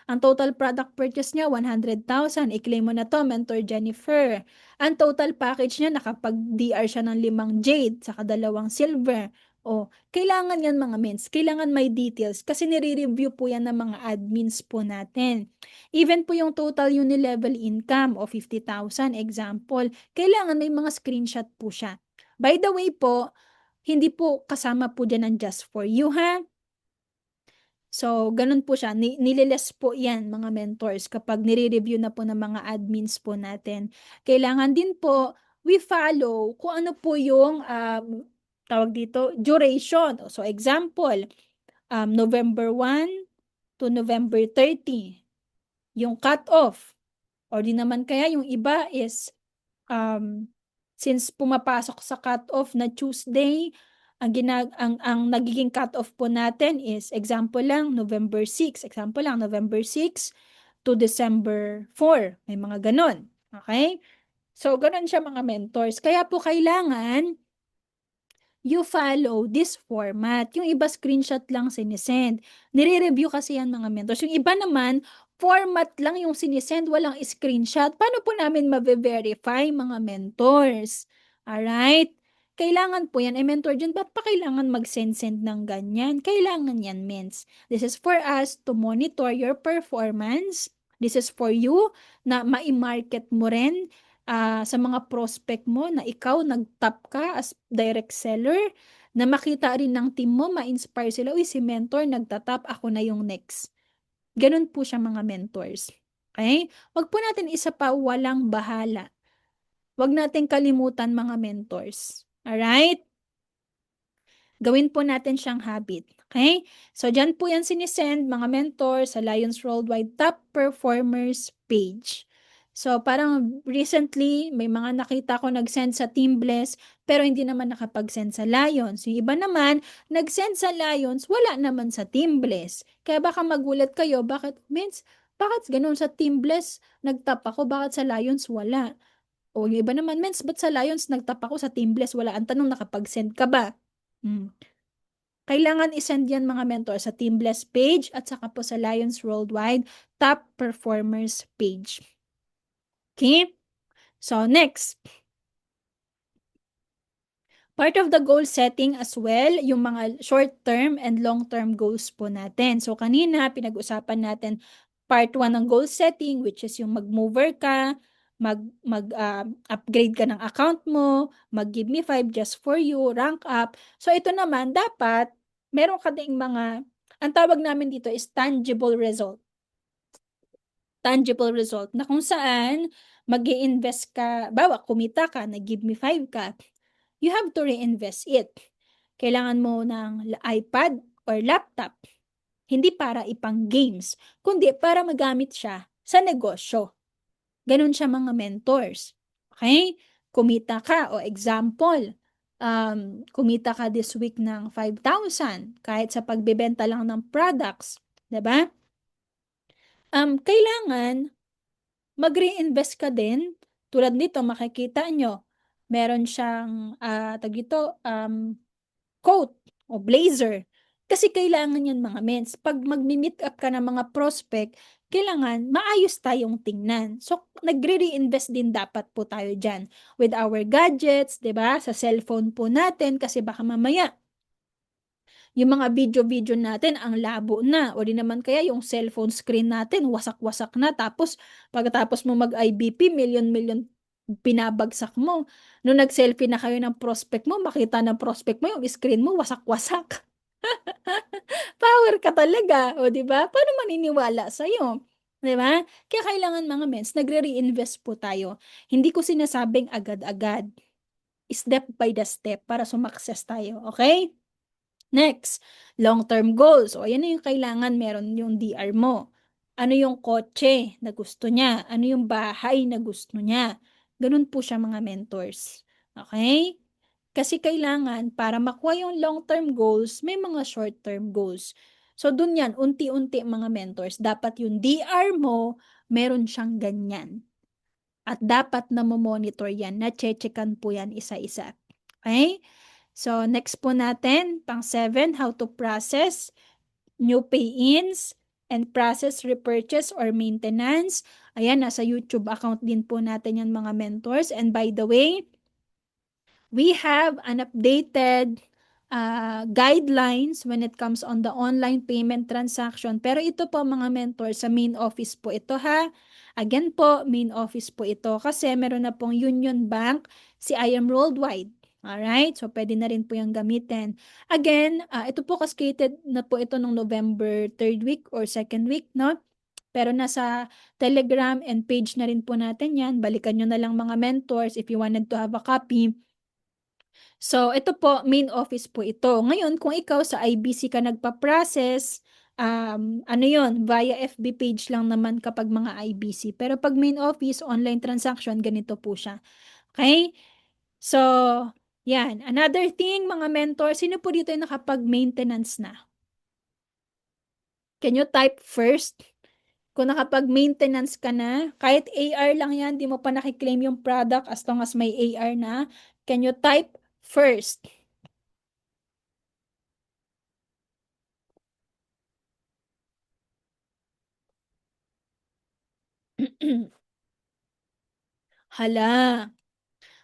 Speaker 1: Ang total product purchase niya, 100,000. I-claim mo na to, Mentor Jennifer. Ang total package niya, nakapag-DR siya ng 5 jade, saka 2 silver. O, kailangan yan mga mens, kailangan may details kasi nire-review po yan ng mga admins po natin. Even po yung total unilevel income o 50,000 example, kailangan may mga screenshot po siya. By the way po, hindi po kasama po dyan ang just for you ha. So, ganun po siya. Nililes po yan, mga mentors, kapag nire-review na po ng mga admins po natin. Kailangan din po, we follow kung ano po yung, tawag dito, duration. So, example, November 1 to November 30, yung cut-off. Or di naman kaya yung iba is um, since pumapasok sa cut-off na Tuesday, ang nagiging cut-off po natin is example lang November 6, example lang November 6 to December 4. May mga ganon. Okay? So, ganon siya mga mentors. Kaya po kailangan you follow this format. Yung iba screenshot lang sinisend. Nire-review kasi yan mga mentors. Yung iba naman, format lang yung sinisend, walang screenshot. Paano po namin ma-verify mga mentors? Alright? Kailangan po yan. Mentor dyan, ba't pa kailangan mag-send-send ng ganyan? Kailangan yan, mens. This is for us to monitor your performance. This is for you na ma-market mo rin sa mga prospect mo na ikaw nag-top ka as direct seller, na makita rin ng team mo, ma-inspire sila, uy, si mentor nagtatap, ako na yung next. Ganun po siya mga mentors. Okay? Wag po natin isa pa walang bahala. Wag natin kalimutan mga mentors. Alright? Gawin po natin siyang habit. Okay? So, dyan po yan sinisend mga mentors sa Lions Worldwide Top Performers page. So, parang recently, may mga nakita ko nag-send sa Team Bless, pero hindi naman nakapag-send sa Lions. Yung iba naman, nag-send sa Lions, wala naman sa Team Bless. Kaya baka magulat kayo, bakit ganun sa Team Bless, nag-top ako, bakit sa Lions wala? O yung iba naman, ba't sa Lions nag-top ako, sa Team Bless wala? Ang tanong, nakapag-send ka ba? Hmm. Kailangan isend yan mga mentor sa Team Bless page at saka po sa Lions Worldwide Top Performers page. Okay? So, next. Part of the goal setting as well, yung mga short-term and long-term goals po natin. So, kanina, pinag-usapan natin part 1 ng goal setting, which is yung mag-mover ka, upgrade ka ng account mo, mag-give me 5 just for you, rank up. So, ito naman, dapat, meron ka ding mga, ang tawag namin dito is tangible result. Tangible result na kung saan mag invest ka, bawa kumita ka, nag-give me 5 ka, you have to reinvest it. Kailangan mo ng iPad or laptop, hindi para ipang games, kundi para magamit siya sa negosyo. Ganun siya mga mentors. Okay? Kumita ka, o example, kumita ka this week ng 5,000 kahit sa pagbebenta lang ng products. 'Di ba? Kailangan mag-reinvest ka din. Tulad nito, makikita nyo, meron siyang, coat o blazer. Kasi kailangan yan mga mens. Pag mag-meet up ka ng mga prospect, kailangan maayos tayong tingnan. So, nagre-reinvest din dapat po tayo dyan with our gadgets, 'di ba? Sa cellphone po natin kasi baka mamaya yung mga video-video natin ang labo na, o di naman kaya yung cellphone screen natin wasak-wasak na, tapos pagkatapos mo mag-IBP, million-million pinabagsak mo. Nung nag-selfie na kayo ng prospect mo, makita ng prospect mo yung screen mo wasak-wasak. Power ka talaga, o di ba? Paano maniniwala sa'yo? Di ba? Kaya kailangan mga mens, nagre-reinvest po tayo. Hindi ko sinasabing agad-agad. Step by the step para sumakses tayo. Okay? Next, long-term goals. O, yan na yung kailangan meron yung DR mo. Ano yung kotse na gusto niya? Ano yung bahay na gusto niya? Ganun po siya mga mentors. Okay? Kasi kailangan para makuha yung long-term goals, may mga short-term goals. So, dun yan, unti-unti mga mentors. Dapat yung DR mo, meron siyang ganyan. At dapat na monitor yan, na-checkan po yan isa-isa. Okay? So, next po natin, pang 7, how to process new pay-ins and process repurchase or maintenance. Ayan, nasa YouTube account din po natin yan mga mentors. And by the way, we have an updated guidelines when it comes on the online payment transaction. Pero ito po mga mentor, sa main office po ito ha. Again po, main office po ito kasi meron na pong Union Bank, si I am Worldwide. Alright? So, pwede na rin po yung gamitin. Again, ito po cascaded na po ito nung November 3rd week or 2nd week, no? Pero nasa Telegram and page na rin po natin yan. Balikan nyo na lang mga mentors if you wanted to have a copy. So, ito po, main office po ito. Ngayon, kung ikaw sa IBC ka nagpa-process, ano yon via FB page lang naman kapag mga IBC. Pero pag main office, online transaction, ganito po siya. Okay? So, yan. Another thing, mga mentor, sino po dito yung nakapag-maintenance na? Can you type first? Kung nakapag-maintenance ka na, kahit AR lang yan, di mo pa nakiklaim yung product as long as may AR na, can you type first? Hala,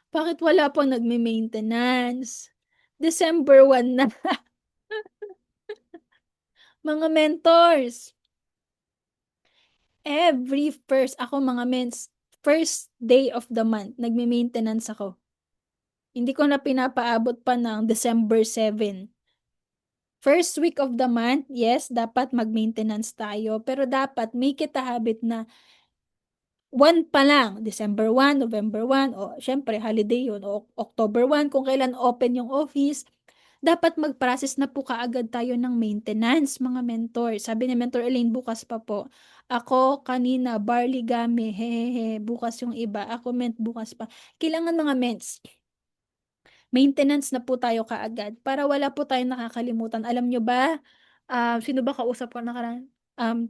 Speaker 1: bakit wala pang nagme-maintenance? December 1 na. Mga mentors, every first, ako mga first day of the month, nagme-maintenance ako. Hindi ko na pinapaabot pa ng December 7. First week of the month, yes, dapat mag-maintenance tayo. Pero dapat make it a habit na 1 pa lang, December 1, November 1, o syempre holiday yun, o October 1, kung kailan open yung office, dapat mag-process na po kaagad tayo ng maintenance, mga mentor. Sabi ni Mentor Elaine, bukas pa po. Ako kanina, barley gummy, hehehe, bukas yung iba. Ako bukas pa. Kailangan mga ments, maintenance na po tayo kaagad para wala po tayong nakakalimutan. Alam nyo ba, sino ba kausap ko nakaraan?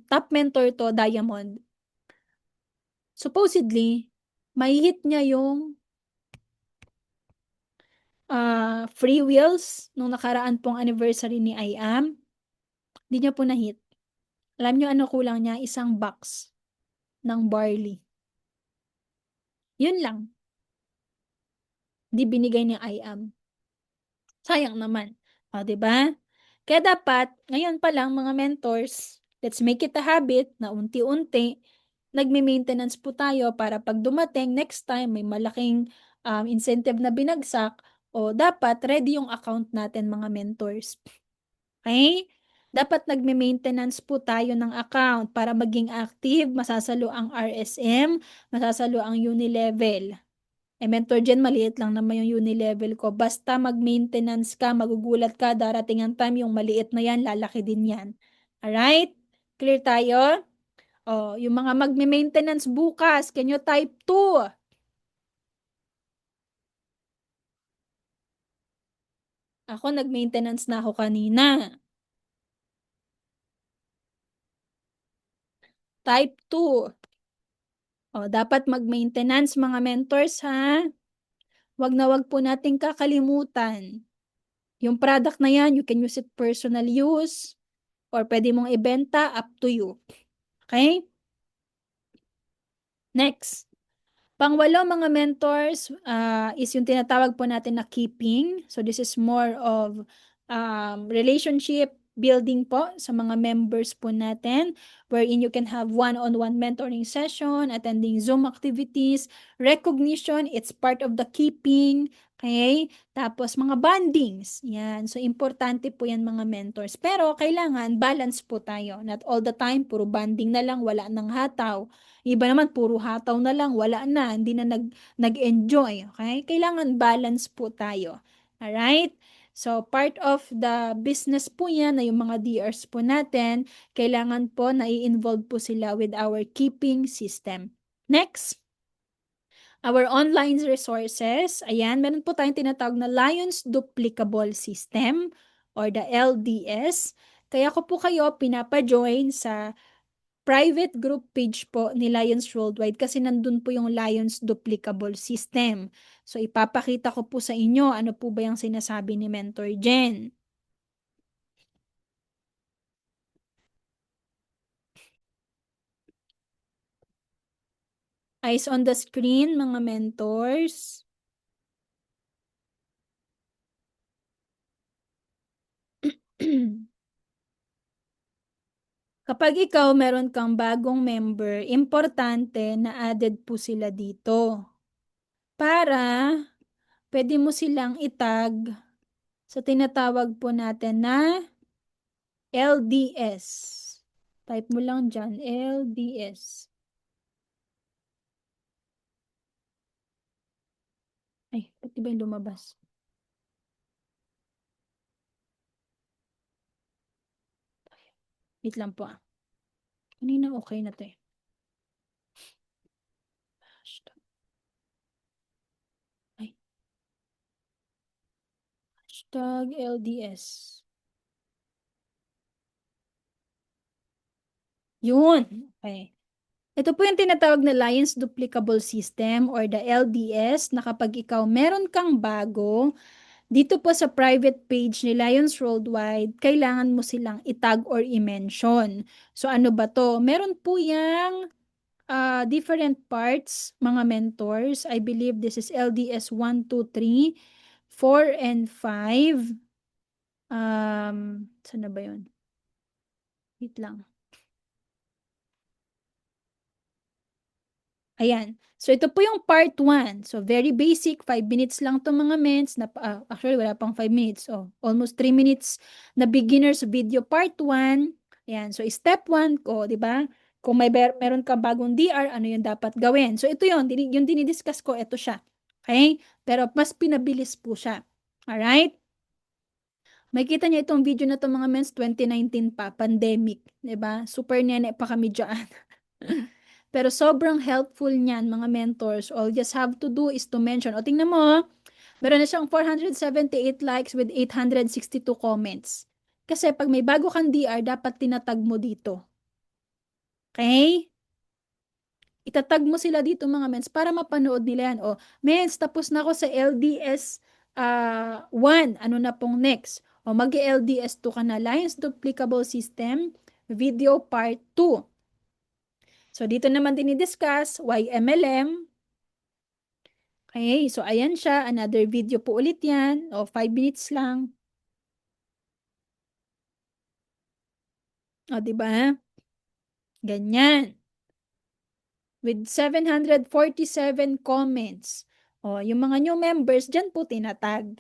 Speaker 1: Top mentor to, Diamond. Supposedly, may hit niya yung free wheels nung nakaraan pong anniversary ni IAM. Hindi niya po na-hit. Alam niyo ano kulang niya? Isang box ng barley. Yun lang. Di binigay ni IAM. Sayang naman. O, di ba? Kaya dapat, ngayon pa lang mga mentors, let's make it a habit na unti-unti, nagme-maintenance po tayo para pag dumating next time may malaking incentive na binagsak o dapat ready yung account natin mga mentors. Okay? Dapat nagme-maintenance po tayo ng account para maging active, masasalo ang RSM, masasalo ang Unilevel. Mentor dyan, maliit lang naman yung uni-level ko. Basta mag-maintenance ka, magugulat ka, darating ang time yung maliit na yan, lalaki din yan. Alright? Clear tayo? Oh, yung mga magme-maintenance bukas, can you type 2? Ako, nag-maintenance na ako kanina. Type 2. Oh, dapat mag-maintenance mga mentors ha. Wag na wag po nating kakalimutan. Yung product na yan, you can use it personal use or pwede mong ibenta, up to you. Okay? Next. Pangwalo mga mentors is yung tinatawag po natin na keeping. So this is more of relationship building po sa mga members po natin wherein you can have one-on-one mentoring session, attending Zoom activities, recognition, it's part of the keeping. Okay? Tapos mga bondings. Yan. So importante po yan mga mentors. Pero kailangan balance po tayo. Not all the time, puro bonding na lang, wala nang hataw. Iba naman, puro hataw na lang, wala na, hindi na nag-enjoy. Okay? Kailangan balance po tayo. Alright? So, part of the business po yan na yung mga DRs po natin, kailangan po na i-involve po sila with our keeping system. Next, our online resources. Ayan, meron po tayong tinatawag na Lions Duplicable System or the LDS. Kaya ko po kayo pinapa-join sa private group page po ni Lions Worldwide kasi nandun po yung Lions Duplicable System. So, ipapakita ko po sa inyo ano po ba yung sinasabi ni Mentor Jen. Eyes on the screen, mga mentors. Kapag ikaw meron kang bagong member, importante na added po sila dito para pwede mo silang itag sa tinatawag po natin na LDS. Type mo lang dyan, LDS. Ay, pati ba yung lumabas? Wait lang po ah. Kanina okay na to eh. Hashtag, ay, hashtag LDS. Yun. Okay. Ito po yung tinatawag na Lions Duplicable System or the LDS na kapag ikaw meron kang bago, dito po sa private page ni Lions Worldwide, kailangan mo silang itag or i-mention. So ano ba to? Meron po yung different parts, mga mentors. I believe this is LDS 1, 2, 3, 4, and 5. Saan na ba yun? Wait lang. Ayan. So, ito po yung part 1. So, very basic. 5 minutes lang itong mga mens. Actually, wala pang 5 minutes. Oh, almost 3 minutes na beginner's video part 1. Ayan. So, step 1 ko, di ba? Kung meron ka bagong DR, ano yung dapat gawin? So, ito yun. Yung dinidiscuss ko, ito siya. Okay? Pero mas pinabilis po siya. Alright? Makita niya itong video na to mga mens, 2019 pa, pandemic. Di ba? Super nene pa kami dyan. Pero sobrang helpful niyan, mga mentors. All you just have to do is to mention. O tingnan mo, meron na siyang 478 likes with 862 comments. Kasi pag may bago kang DR, dapat tinatag mo dito. Okay? Itatag mo sila dito mga mens para mapanood nila yan. O, mens, tapos na ako sa LDS 1. Ano na pong next? O, mag-LDS 2 ka na. Lions Duplicable System, video part 2. So, dito naman dinidiscuss why MLM. Okay, so ayan siya. Another video po ulit yan. O, 5 minutes lang. O, di ba? Ganyan. With 747 comments. O, yung mga new members, dyan po tinatag.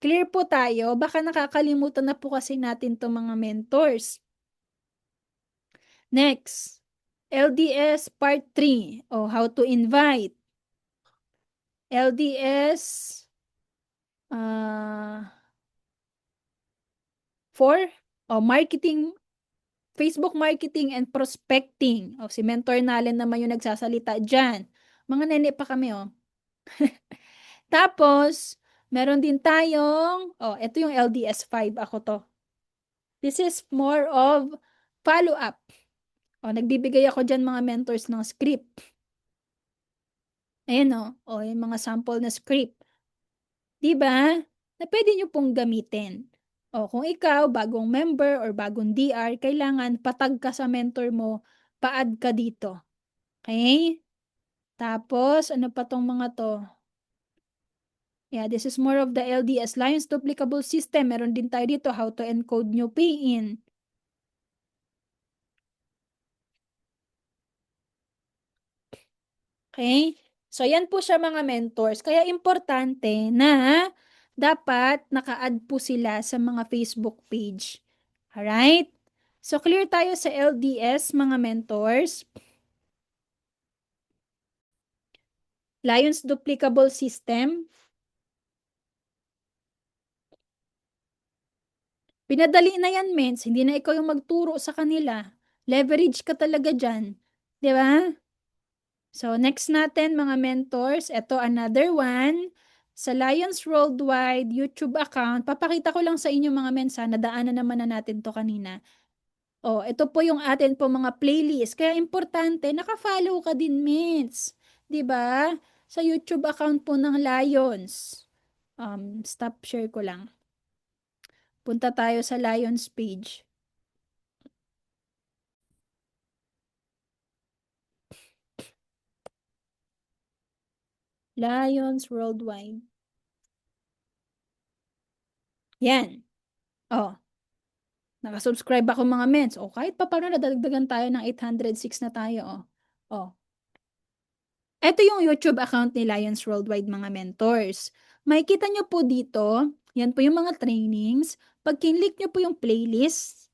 Speaker 1: Clear po tayo. Baka nakakalimutan na po kasi natin to mga mentors. Next, LDS Part 3. O, how to invite. LDS 4. O, marketing, Facebook marketing and prospecting. O, si Mentor Nalen naman yung nagsasalita dyan. Mga nene pa kami, oh. Tapos, meron din tayong, oh, ito yung LDS 5, ako to. This is more of follow-up. O, nagbibigay ako dyan mga mentors ng script. Ayan o, yung mga sample na script. Diba? Na pwede nyo pong gamitin. O, kung ikaw, bagong member or bagong DR, kailangan patag ka sa mentor mo, pa-add ka dito. Okay? Tapos, ano pa tong mga to? Yeah, this is more of the LDS Lions Duplicable System. Meron din tayo dito, how to encode new pay-in. Okay? So, yan po siya mga mentors. Kaya importante na dapat naka-add po sila sa mga Facebook page. Alright? So, clear tayo sa LDS, mga mentors. Lions Duplicable System. Pinadali na yan, mens. Hindi na ikaw yung magturo sa kanila. Leverage ka talaga dyan. Di ba? So, next natin, mga mentors. Ito, another one. Sa Lions Worldwide YouTube account, papakita ko lang sa inyo mga mensa, nadaanan naman na natin to kanina. Oh, ito po yung atin po mga playlist. Kaya importante, naka-follow ka din, mens. 'Di ba? Sa YouTube account po ng Lions. Stop share ko lang. Punta tayo sa Lions page. Lions Worldwide. Yan. Oh. Nakasubscribe ako mga mens. O kahit pa paano nadagdagan tayo ng 806 na tayo. O. Ito yung YouTube account ni Lions Worldwide mga mentors. Makikita nyo po dito, yan po yung mga trainings. Pag kinlik nyo po yung playlist,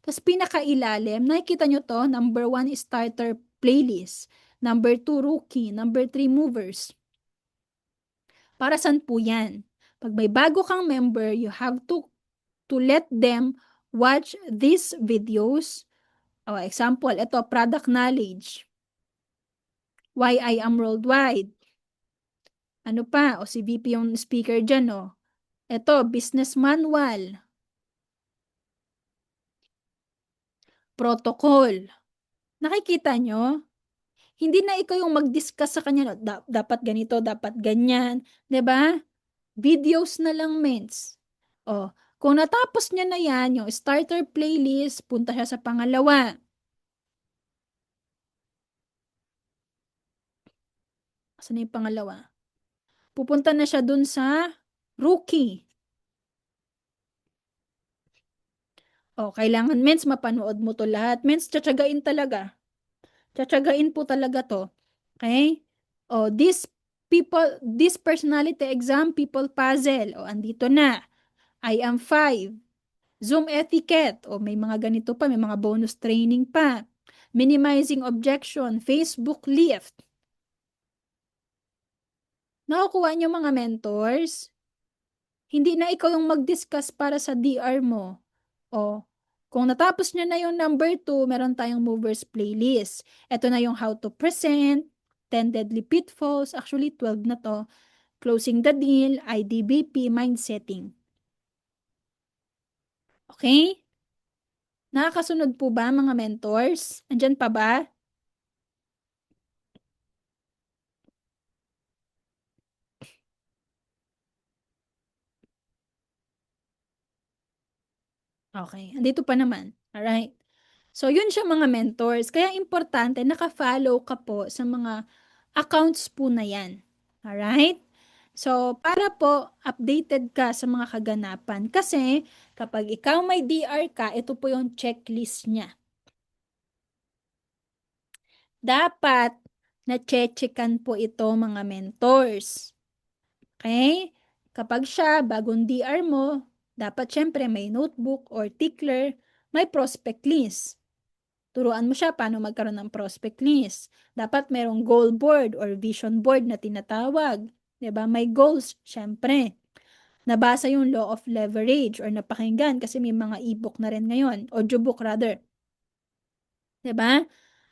Speaker 1: tapos pinakailalim, nakikita nyo to, number 1 starter playlist, number 2 rookie, number 3 movers. Para saan po yan? Pag may bago kang member, you have to let them watch these videos. Example, ito, product knowledge. Why I am worldwide. Ano pa? Si VP yung speaker dyan, Ito, business manual. Protocol. Nakikita nyo? Hindi na ikaw yung mag-discuss sa kanya, dapat ganito, dapat ganyan. 'Di ba? Videos na lang, mens. Kung natapos niya na yan, yung starter playlist, punta siya sa pangalawa. Saan yung pangalawa? Pupunta na siya dun sa rookie. Kailangan, mens, mapanood mo to lahat. Mens, tsatsagain talaga. Tsatsagain po talaga to. Okay? This personality exam, people puzzle. Andito na. I am 5. Zoom etiquette. May mga ganito pa. May mga bonus training pa. Minimizing objection. Facebook lift. Nakukuha niyo mga mentors? Hindi na ikaw yung mag-discuss para sa DR mo. Kung natapos niya na yung number 2, meron tayong movers playlist. Ito na yung how to present, 10 deadly pitfalls, actually 12 na to, closing the deal, IDBP, mind setting. Okay? Nakakasunod po ba mga mentors? Andyan pa ba? Okay, andito pa naman. Alright. So, yun siya mga mentors. Kaya importante, naka-follow ka po sa mga accounts po na yan. Alright? So, para po updated ka sa mga kaganapan. Kasi, kapag ikaw may DR ka, ito po yung checklist niya. Dapat, na-checkan po ito mga mentors. Okay? Kapag siya, bagong DR mo, dapat syempre may notebook or tickler, may prospect list. Turuan mo siya paano magkaroon ng prospect list. Dapat merong goal board or vision board na tinatawag. 'Di ba? May goals, syempre. Nabasa yung law of leverage or napakinggan kasi may mga e-book na rin ngayon, audiobook rather. 'Di ba?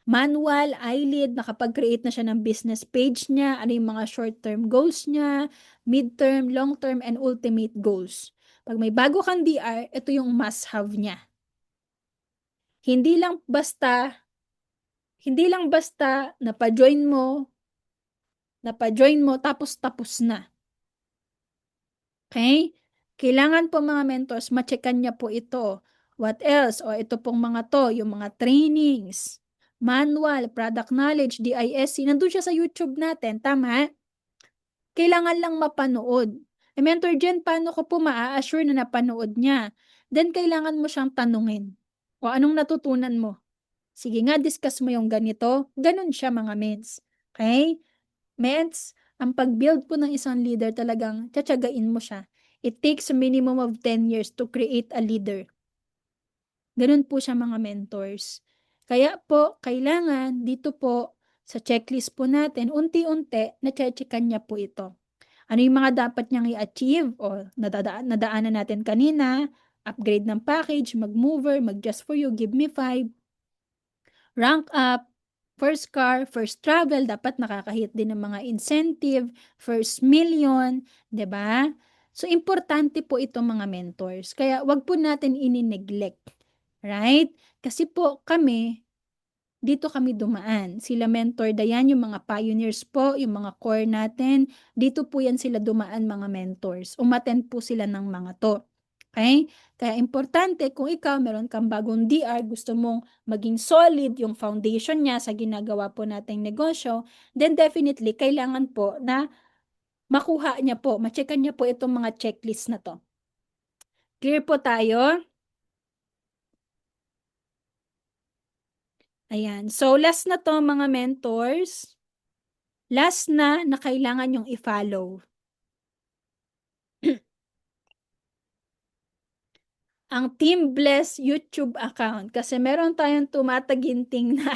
Speaker 1: Manual, eyelid, nakapag-create na siya ng business page niya, ano yung mga short-term goals niya, mid-term, long-term, and ultimate goals. Pag may bago kang DR, ito yung must-have niya. Hindi lang basta napa-join mo tapos na. Okay? Kailangan po mga mentors, ma-checkan niya po ito. What else? Ito pong mga to, yung mga trainings, manual, product knowledge, DISC, nandun siya sa YouTube natin, tama? Kailangan lang mapanood. Mentor Jen, paano ko po maa-assure na napanood niya? Then, kailangan mo siyang tanungin. Anong natutunan mo? Sige nga, discuss mo yung ganito. Ganun siya mga meds. Okay? Meds, ang pag-build po ng isang leader talagang tsatsagain mo siya. It takes a minimum of 10 years to create a leader. Ganun po siya mga mentors. Kaya po, kailangan dito po sa checklist po natin, unti-unti, na-checkan niya po ito. Ano yung mga dapat niyang i-achieve? Nadaanan natin kanina, upgrade ng package, mag-mover, mag-just for you, give me 5. Rank up, first car, first travel, dapat nakakahit din ng mga incentive, first million, 'di ba? So, importante po itong mga mentors. Kaya, wag po natin ini-neglect. Right? Kasi po kami, dito kami dumaan. Sila Mentor Dayan, yung mga pioneers po, yung mga core natin, dito po yan sila dumaan mga mentors. Umattend po sila ng mga to. Okay? Kaya importante kung ikaw meron kang bagong DR, gusto mong maging solid yung foundation niya sa ginagawa po nating negosyo, then definitely kailangan po na makuha niya po, ma-checkan niya po itong mga checklist na to. Clear po tayo? Ayan. So, last na to mga mentors. Last na kailangan yung i-follow. Ang Team Bless YouTube account. Kasi meron tayong tumataginting na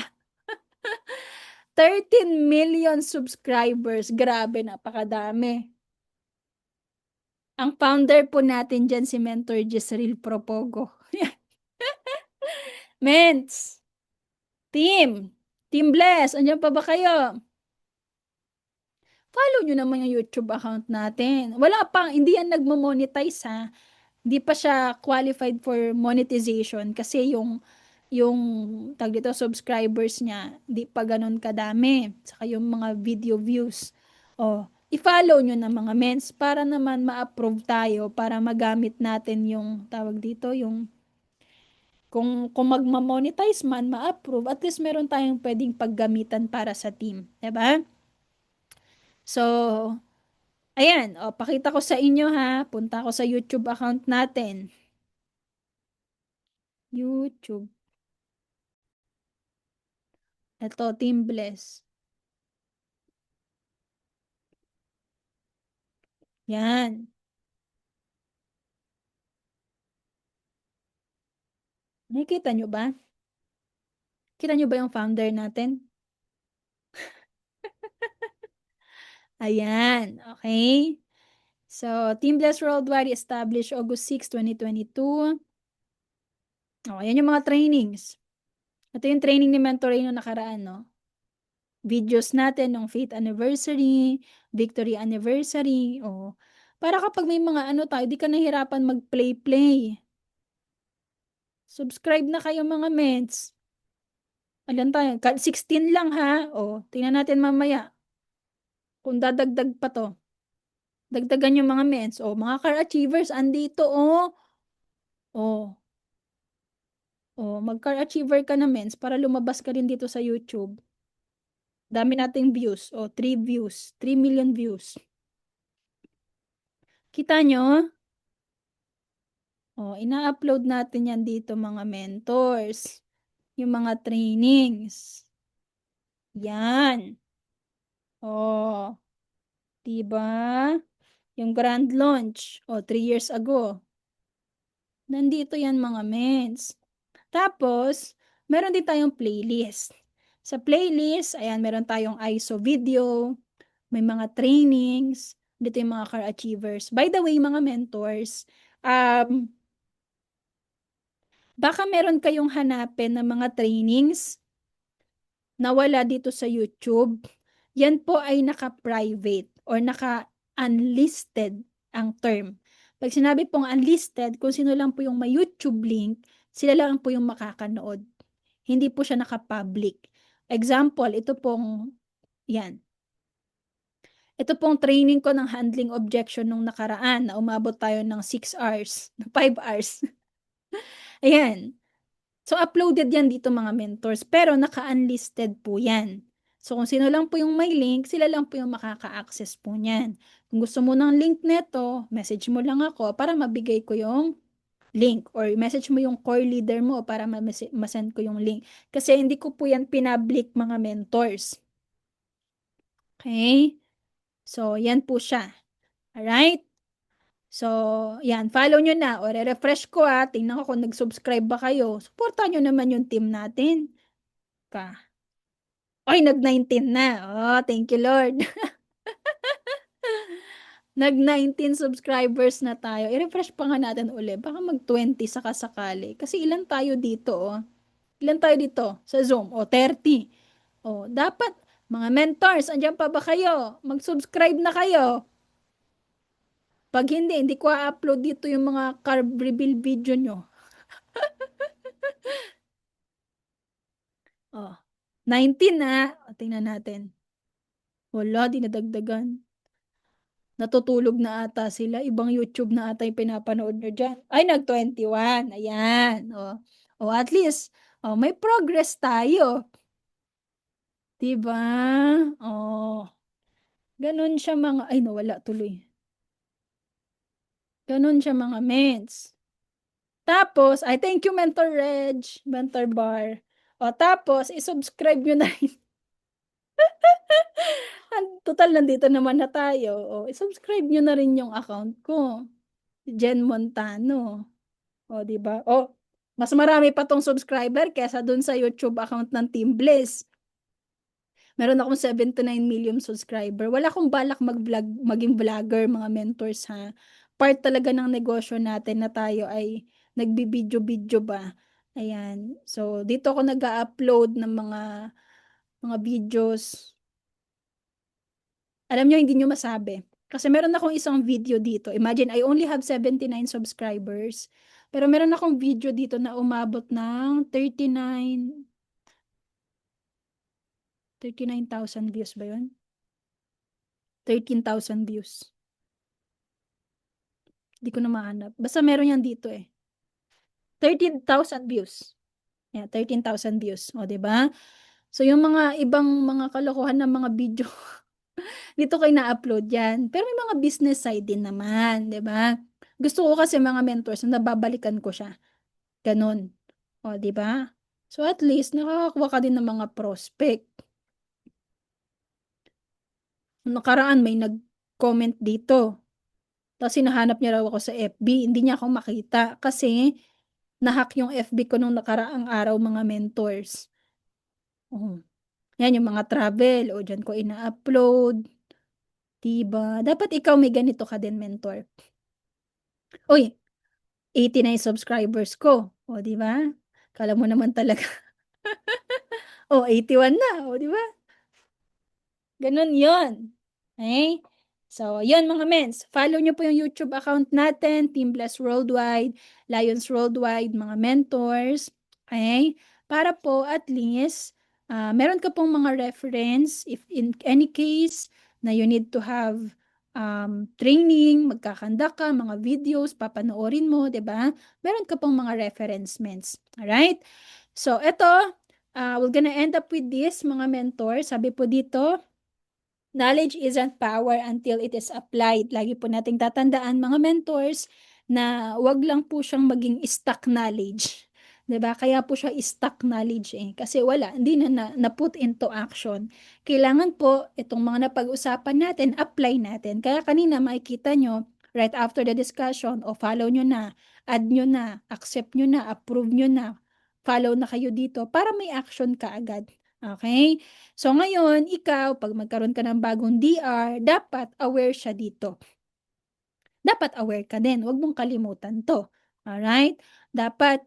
Speaker 1: 13 million subscribers. Grabe, napakadami. Ang founder po natin dyan si Mentor Jezreel Propogo. Ments, Team Bless, andyan pa ba kayo? Follow nyo naman yung YouTube account natin. Wala pa, hindi yan nagmo-monetize ha. Hindi pa siya qualified for monetization kasi yung tag dito subscribers niya hindi pa ganun kadami. Saka yung mga video views. Oh, i-follow nyo na mga mens para naman ma-approve tayo para magamit natin yung tawag dito yung kung magma-monetize man, ma-approve, at least meron tayong pwedeng paggamitan para sa team. 'Di ba? So, ayan, o, pakita ko sa inyo ha. Punta ako sa YouTube account natin. YouTube. Ito, Team Bless. Yan. Nakikita nyo ba? Kita nyo ba yung founder natin? Ayan, okay. So, Team Bless Worldwide established August 6, 2022. O, ayan yung mga trainings. Ito yung training ni Mentor Ray noong nakaraan, no? Videos natin ng faith anniversary, victory anniversary, o. Para kapag may mga ano tayo, di ka nahirapan mag-play-play. Subscribe na kayo mga ments. Alam tayo, 16 lang ha. O, tingnan natin mamaya kung dadagdag pa to. Dagdagan yung mga ments. O, mga car achievers, andito, o. O, o, mag-car achiever ka na ments para lumabas ka rin dito sa YouTube. Dami nating views. O, 3 views. 3 million views. Kita nyo? O, ina-upload natin yan dito mga mentors. Yung mga trainings. Yan. O, diba? Yung grand launch. O, 3 years ago. Nandito yan mga mens. Tapos, meron din tayong playlist. Sa playlist, ayan, meron tayong ISO video, may mga trainings, dito yung mga car achievers. By the way, mga mentors, baka meron kayong hanapin ng mga trainings na wala dito sa YouTube. Yan po ay naka-private or naka-unlisted ang term. Pag sinabi pong unlisted, kung sino lang po yung may YouTube link, sila lang po yung makakanood. Hindi po siya naka-public. Example, ito pong, yan. Ito pong training ko ng handling objection nung nakaraan na umabot tayo ng 6 hours, 5 hours. Ayan. So, uploaded yan dito mga mentors, pero naka-unlisted po yan. So, kung sino lang po yung may link, sila lang po yung makaka-access po niyan. Kung gusto mo ng link neto, message mo lang ako para mabigay ko yung link or message mo yung core leader mo para masend ko yung link. Kasi hindi ko po yan pinablik mga mentors. Okay? So, yan po siya. Alright? So, yan. Follow nyo na. O, re-refresh ko ha. Tingnan ko kung nag-subscribe ba kayo. Supportan nyo naman yung team natin. Ka. Oy, nag-19 na. Oh, thank you, Lord. Nag-19 subscribers na tayo. I-refresh pa nga natin uli. Baka mag-20 saka sakali. Kasi ilan tayo dito, oh. Ilan tayo dito sa Zoom? O, 30. O, dapat, mga mentors, andyan pa ba kayo? Mag-subscribe na kayo. Pag hindi ko upload dito yung mga carb reveal video nyo. Oh, 19 na. O, tingnan natin. Wala, di nadagdagan. Natutulog na ata sila. Ibang YouTube na ata yung pinapanood nyo dyan. Ay, nag-21. Ayan. O, at least, may progress tayo. Diba? O, ganun siya mga, ay, nawala tuloy. Ganun siya mga mens. Tapos, I thank you, Mentor Reg, Mentor Bar. O tapos, isubscribe nyo na rin. Total, nandito naman na tayo. O, isubscribe nyo na rin yung account ko. Jen Montano. O, di ba? O, mas marami pa tong subscriber kesa dun sa YouTube account ng Team Bliss. Meron akong 79 million subscriber. Wala akong balak mag-vlog, maging vlogger, mga mentors ha. Part talaga ng negosyo natin na tayo ay nagbibideo-video ba. Ayan. So, dito ako nag-upload ng mga videos. Alam nyo, hindi nyo masabi. Kasi meron akong isang video dito. Imagine, I only have 79 subscribers. Pero meron akong video dito na umabot ng 39,000 views ba yun? 13,000 views. Hindi ko na mahanap. Basta meron yan dito eh. 13,000 views. Yeah, 13,000 views. O, 'di ba? So, yung mga ibang mga kalokohan ng mga video, dito kayo na-upload yan. Pero may mga business side din naman, 'di ba? Gusto ko kasi mga mentors na nababalikan ko siya. Ganun. O, 'di ba? So, at least, nakakakuha ka din ng mga prospect. Nung nakaraan, may nag-comment dito. Tapos, hinahanap niya raw ako sa FB. Hindi niya ako makita. Kasi, nahack yung FB ko nung nakaraang araw, mga mentors. Oh. Yan yung mga travel. O, dyan ko ina-upload. Diba? Dapat ikaw may ganito ka din, mentor. Uy, 89 subscribers ko. O, diba? Kala mo naman talaga. O, 81 na. O, diba? Ganun yon. Okay? So, yun mga mens. Follow nyo po yung YouTube account natin, Team Bless Worldwide, Lions Worldwide, mga mentors. Okay? Para po at least, meron ka pong mga reference if in any case na you need to have training, magkakanda ka, mga videos, papanoorin mo, 'di ba? Meron ka pong mga referencements. Alright? So, ito, we're gonna end up with this, mga mentors. Sabi po dito, knowledge isn't power until it is applied. Lagi po nating tatandaan, mga mentors, na wag lang po siyang maging stuck knowledge. 'Di ba? Kaya po siya stuck knowledge eh. Kasi wala, hindi na put into action. Kailangan po itong mga napag-usapan natin, apply natin. Kaya kanina makikita nyo, right after the discussion, o follow nyo na, add nyo na, accept nyo na, approve nyo na, follow na kayo dito para may action ka agad. Okay? So ngayon, ikaw, pag magkaroon ka ng bagong DR, dapat aware siya dito. Dapat aware ka din. Huwag mong kalimutan to. Alright? Dapat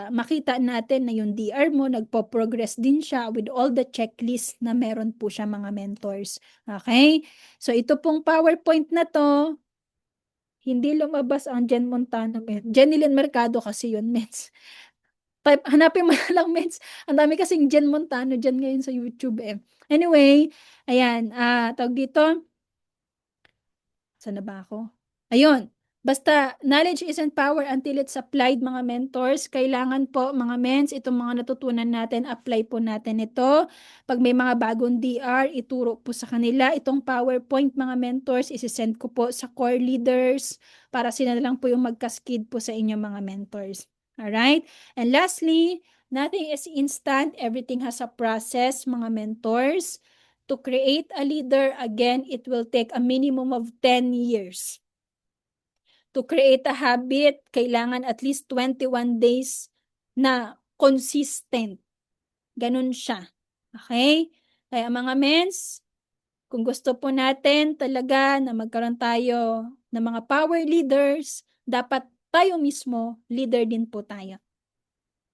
Speaker 1: makita natin na yung DR mo, nagpo-progress din siya with all the checklist na meron po siya, mga mentors. Okay? So ito pong PowerPoint na to, hindi lumabas ang Jen Montano, men. Jenilyn Mercado kasi yun, mens. Type, hanapin mo na lang, mens. Ang dami kasing Jen Montano dyan ngayon sa YouTube eh. Anyway, ayan, tawag dito, saan na ba ako? Ayun, basta knowledge isn't power until it's applied, mga mentors. Kailangan po, mga mens, itong mga natutunan natin, apply po natin ito. Pag may mga bagong DR, ituro po sa kanila. Itong PowerPoint, mga mentors, isisend ko po sa core leaders para sila na lang po yung magkaskid po sa inyo, mga mentors. Alright? And lastly, nothing is instant. Everything has a process, mga mentors. To create a leader, again, it will take a minimum of 10 years. To create a habit, kailangan at least 21 days na consistent. Ganun siya. Okay? Kaya mga mens, kung gusto po natin talaga na magkaroon tayo ng mga power leaders, dapat tayo mismo, leader din po tayo.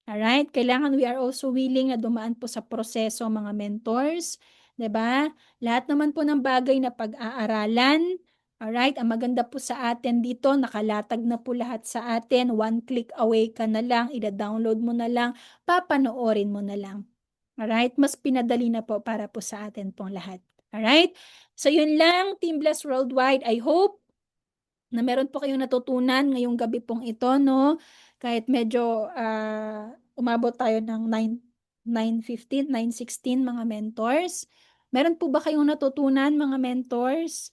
Speaker 1: Alright? Kailangan we are also willing na dumaan po sa proseso, mga mentors. 'Di ba? Lahat naman po ng bagay na pag-aaralan. Alright? Ang maganda po sa atin dito, nakalatag na po lahat sa atin. One click away ka na lang, ida-download mo na lang, papanoorin mo na lang. Alright? Mas pinadali na po para po sa atin pong lahat. Alright? So yun lang, Team Bless Worldwide. I hope na meron po kayong natutunan ngayong gabi pong ito, no? Kahit medyo umabot tayo ng 9:15, 9:16, mga mentors. Meron po ba kayong natutunan, mga mentors?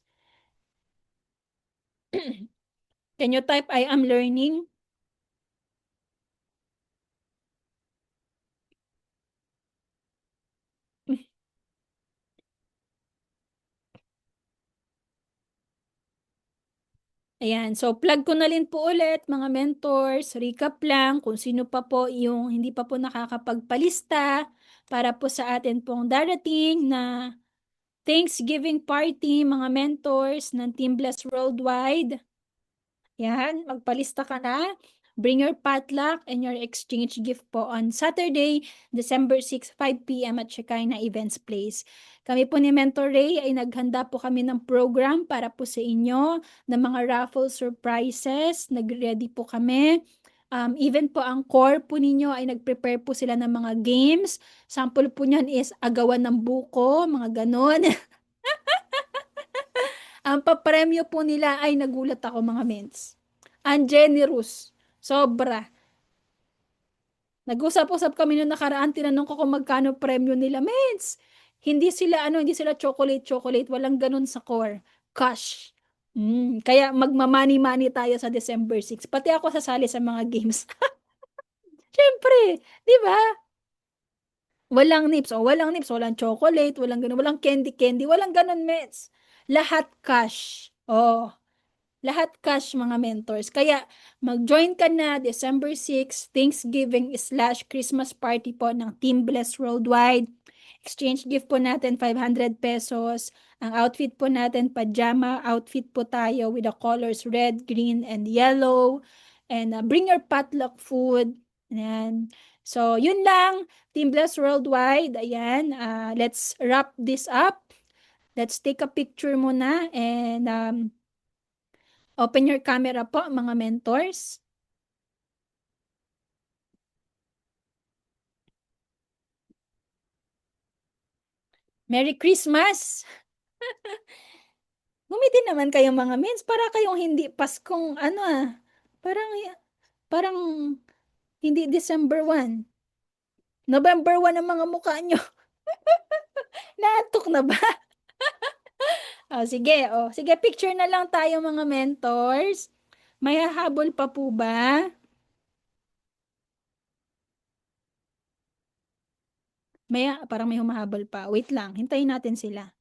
Speaker 1: Can you type, I am learning? Ayan, so plug ko na rin po ulit mga mentors, recap lang kung sino pa po yung hindi pa po nakakapagpalista para po sa atin pong darating na Thanksgiving party mga mentors ng Team Bless Worldwide. Yan, magpalista ka na. Bring your potluck and your exchange gift po on Saturday, December 6, 5 p.m. at Shekinah Events Place. Kami po ni Mentor Ray ay naghanda po kami ng program para po sa inyo ng mga raffle surprises. Nag-ready po kami. Even po ang core po ninyo ay nag-prepare po sila ng mga games. Sample po niyan is agawan ng buko, mga ganon. Ang papremyo po nila ay nagulat ako mga mens. Ang generous. Sobra. Nag-usap-usap kami noong nakaraan, tinanong ko kung magkano premyo nila. Mens, hindi sila chocolate, walang ganun sa core. Cash. Kaya magmamani-mani tayo sa December 6. Pati ako sasali sa mga games. Siyempre, di ba? Walang nips, walang chocolate, walang ganun, walang candy, walang ganun, mens. Lahat cash. Oh. Lahat cash mga mentors. Kaya mag-join ka na December 6, Thanksgiving/Christmas party po ng Team Bless Worldwide. Exchange gift po natin 500 pesos. Ang outfit po natin, pajama outfit po tayo with the colors red, green, and yellow. And bring your potluck food. Ayan. So, yun lang. Team Bless Worldwide. Ayan. Let's wrap this up. Let's take a picture muna and open your camera po, mga mentors. Merry Christmas! Ngumiti naman kayo mga mens, para kayong hindi Paskong parang parang hindi December 1. November 1 ang mga mukha nyo. Naantok na ba? Sige, picture na lang tayo mga mentors. May hahabol pa po ba? Parang may humahabol pa. Wait lang, hintayin natin sila.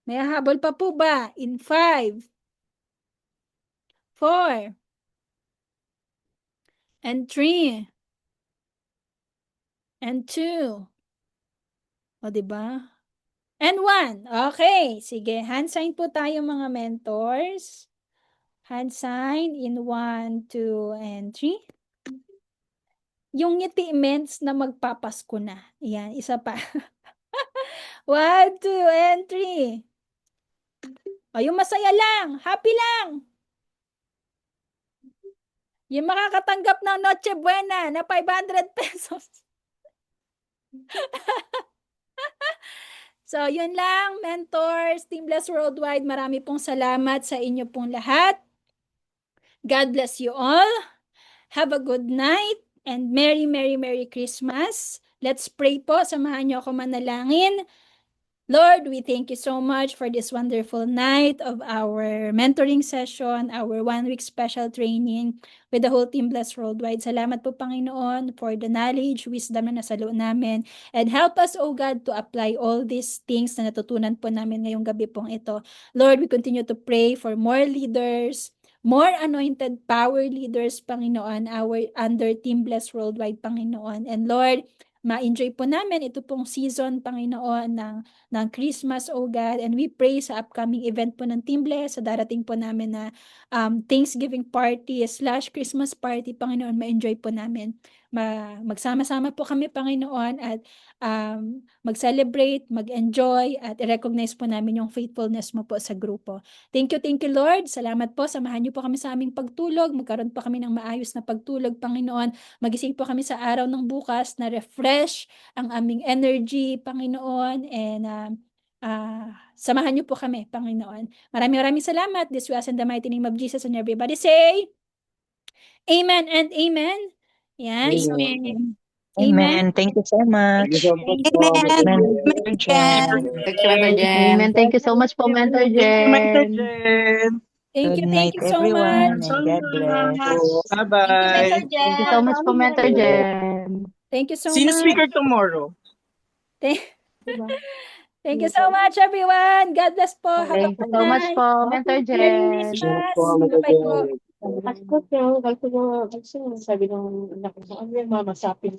Speaker 1: May hahabol pa po ba? In 5, 4, and 3, and 2. O, diba? And 1. Okay, sige. Hand sign po tayo mga mentors. Hand sign in 1, 2, and 3. Yung ngiti ments na magpapasko na. Ayan, isa pa. 1, 2, and 3. O, yung masaya lang. Happy lang. Yung makakatanggap ng Noche Buena na 500 pesos. So, yun lang, mentors, Team Bless Worldwide. Marami pong salamat sa inyo pong lahat. God bless you all. Have a good night and Merry, Merry, Merry Christmas. Let's pray po. Samahan niyo ako manalangin. Lord, we thank you so much for this wonderful night of our mentoring session, our 1-week special training with the whole Team Bless Worldwide. Salamat po, Panginoon, for the knowledge, wisdom na nasa loob namin. And help us, O God, to apply all these things na natutunan po namin ngayong gabi pong ito. Lord, we continue to pray for more leaders, more anointed power leaders, Panginoon, under Team Bless Worldwide, Panginoon. And Lord, ma-enjoy po namin ito pong season, Panginoon, ng Christmas, oh God. And we pray sa upcoming event po ng Team Bless, sa darating po namin na Thanksgiving party/Christmas party, Panginoon, ma-enjoy po namin. Magsama-sama po kami, Panginoon, at mag-celebrate, mag-enjoy, at i-recognize po namin yung faithfulness mo po sa grupo. Thank you, Lord. Salamat po. Samahan niyo po kami sa aming pagtulog. Magkaroon po kami ng maayos na pagtulog, Panginoon. Magising po kami sa araw ng bukas na refresh ang aming energy, Panginoon. And samahan niyo po kami, Panginoon. Maraming salamat. This was in the mighty name of Jesus, and everybody say, Amen and Amen. Yan.
Speaker 2: Amen.
Speaker 3: Amen. Thank you so much.
Speaker 2: Thank you so much po.
Speaker 3: Amen. Mentor Jen.
Speaker 4: Thank you, Mentor Jen.
Speaker 5: Amen. Thank you so much po, Mentor
Speaker 2: Mentor
Speaker 5: Jen.
Speaker 2: Jen.
Speaker 1: Thank
Speaker 3: Good
Speaker 1: you
Speaker 3: night,
Speaker 1: so
Speaker 3: everyone,
Speaker 1: much.
Speaker 3: and God bless.
Speaker 2: Bye-bye.
Speaker 5: Thank you so much po, Mentor Jen.
Speaker 1: Thank you so
Speaker 2: Sino
Speaker 1: much.
Speaker 2: speaker tomorrow?
Speaker 1: Diba? Thank you so much, everyone. God bless po. Have a
Speaker 5: Thank you
Speaker 1: good
Speaker 5: so much
Speaker 1: night.
Speaker 5: po, Mentor
Speaker 1: Merry
Speaker 5: Jen.
Speaker 1: Christmas. Bye-bye po.
Speaker 2: Sabi ng anak ko, ano yung mama sapin